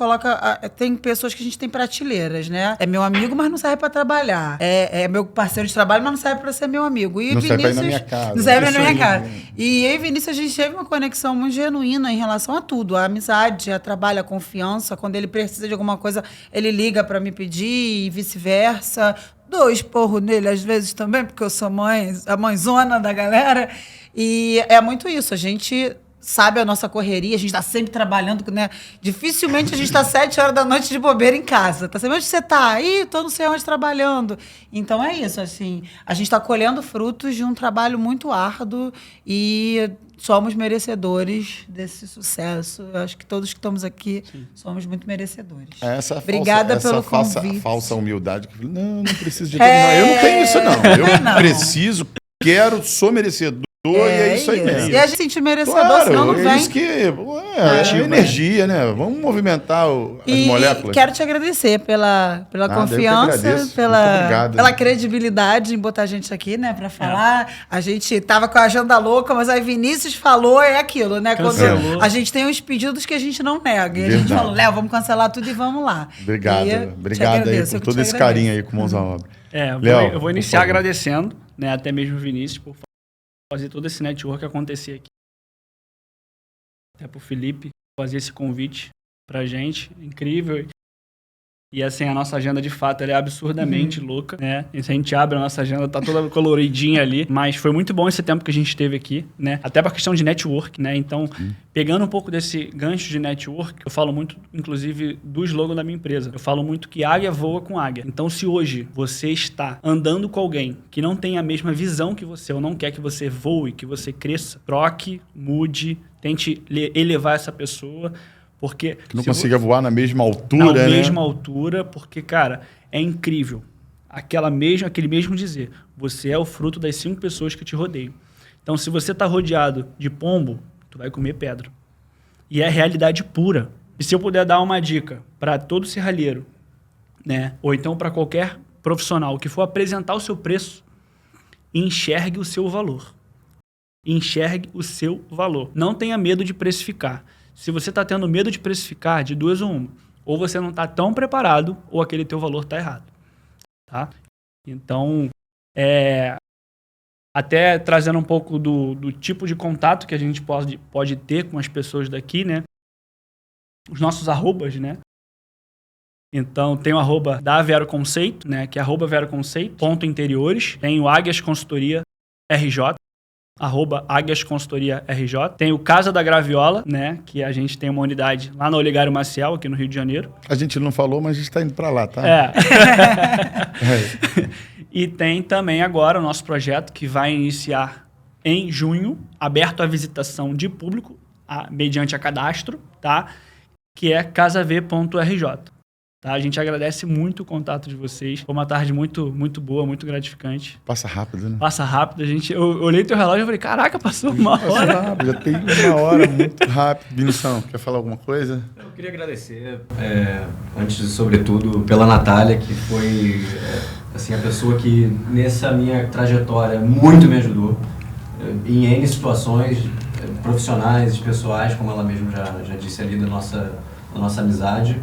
tem pessoas que a gente tem prateleiras, né? É meu amigo, mas não serve para trabalhar. É meu parceiro de trabalho, mas não serve para ser meu amigo. E não Vinícius, serve na minha casa. Não serve na minha casa. E eu e Vinícius, a gente teve uma conexão muito genuína em relação a tudo. A amizade, a trabalho, a confiança. Quando ele precisa de alguma coisa, ele liga para me pedir e vice-versa. Dou esporro nele às vezes também, porque eu sou a mãezona da galera. E é muito isso. A gente... sabe a nossa correria, a gente está sempre trabalhando, né? Dificilmente a gente está 7 horas da noite de bobeira em casa. Tá sabendo onde você está? Aí, estou não sei onde trabalhando. Então é isso, assim, a gente está colhendo frutos de um trabalho muito árduo e somos merecedores desse sucesso. Eu acho que todos que estamos aqui somos muito merecedores. Obrigada pelo convite. Falsa humildade. Não preciso de... Não, eu não tenho isso, não. Eu preciso, quero, sou merecedor. E é isso aí mesmo. E a gente se sente merecedor, senão não vem. Isso que é energia, né? Vamos movimentar as moléculas. Quero te agradecer pela confiança, pela credibilidade em botar a gente aqui, né, para falar. A gente tava com a agenda louca, mas aí Vinícius falou, é aquilo, né? Quando a gente tem uns pedidos que a gente não nega. E a gente falou, Léo, vamos cancelar tudo e vamos lá. Obrigado aí por todo esse carinho aí com Mãos à Obra. Eu vou iniciar agradecendo, né, até mesmo o Vinícius por fazer todo esse network acontecer aqui. Até pro Felipe fazer esse convite pra gente, incrível. E assim, a nossa agenda de fato ela é absurdamente louca, né? E se a gente abre a nossa agenda, tá toda coloridinha ali. Mas foi muito bom esse tempo que a gente teve aqui, né? Até pra questão de network, né? Então, pegando um pouco desse gancho de network, eu falo muito, inclusive, do slogan da minha empresa. Eu falo muito que águia voa com águia. Então, se hoje você está andando com alguém que não tem a mesma visão que você, ou não quer que você voe, que você cresça, troque, mude, tente elevar essa pessoa. Porque que não consiga voar na mesma altura, né? Na mesma altura, porque, cara, é incrível. Aquele mesmo dizer, você é o fruto das 5 pessoas que te rodeiam. Então, se você está rodeado de pombo, tu vai comer pedra. E é realidade pura. E se eu puder dar uma dica para todo serralheiro, né? Ou então para qualquer profissional que for apresentar o seu preço, enxergue o seu valor. Enxergue o seu valor. Não tenha medo de precificar. Se você está tendo medo de precificar, de duas ou uma. Ou você não está tão preparado, ou aquele teu valor está errado. Tá? Então, até trazendo um pouco do tipo de contato que a gente pode ter com as pessoas daqui, né? Os nossos arrobas, né? Então, tem o arroba da Vero Conceito, né? Que é arroba Vero Conceito, ponto interiores. Tem o Águias Consultoria RJ, arroba Águias Consultoria RJ. Tem o Casa da Graviola, né? Que a gente tem uma unidade lá no Olegário Maciel, aqui no Rio de Janeiro. A gente não falou, mas a gente está indo para lá, tá? E tem também agora o nosso projeto que vai iniciar em junho, aberto à visitação de público, mediante a cadastro, tá? Que é casav.rj. Tá? A gente agradece muito o contato de vocês. Foi uma tarde muito, muito boa, muito gratificante. Passa rápido, né? Passa rápido. Eu olhei teu relógio e falei, caraca, passou uma hora. Passa rápido, já tem uma hora, muito rápido. Vinição, quer falar alguma coisa? Eu queria agradecer, antes de sobretudo, pela Natália, que foi assim, a pessoa que, nessa minha trajetória, muito me ajudou. Em N situações profissionais e pessoais, como ela mesma já disse ali, da nossa amizade.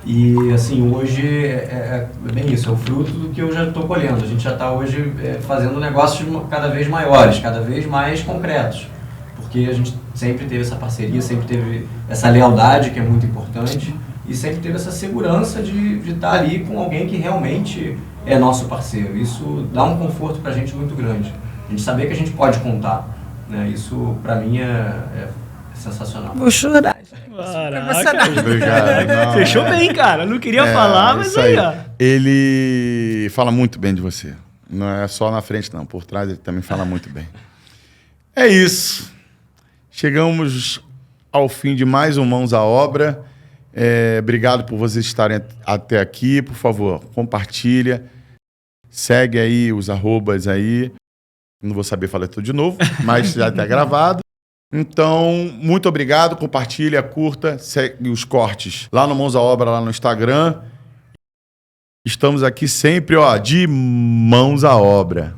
E, assim, hoje é bem isso, é o fruto do que eu já estou colhendo. A gente já está hoje fazendo negócios cada vez maiores, cada vez mais concretos. Porque a gente sempre teve essa parceria, sempre teve essa lealdade, que é muito importante, e sempre teve essa segurança de estar ali com alguém que realmente é nosso parceiro. Isso dá um conforto para a gente muito grande. A gente saber que a gente pode contar, né? Isso, para mim, é sensacional. Vou chorar. Caraca, obrigado. Não, fechou bem, cara. Não queria falar, mas aí, ó. Ele fala muito bem de você. Não é só na frente, não. Por trás ele também fala muito bem. É isso. Chegamos ao fim de mais um Mãos à Obra. Obrigado por vocês estarem até aqui. Por favor, compartilha. Segue aí os arrobas aí. Não vou saber falar tudo de novo, mas já está gravado. Então, muito obrigado. Compartilha, curta, segue os cortes lá no Mãos à Obra, lá no Instagram. Estamos aqui sempre, de mãos à obra.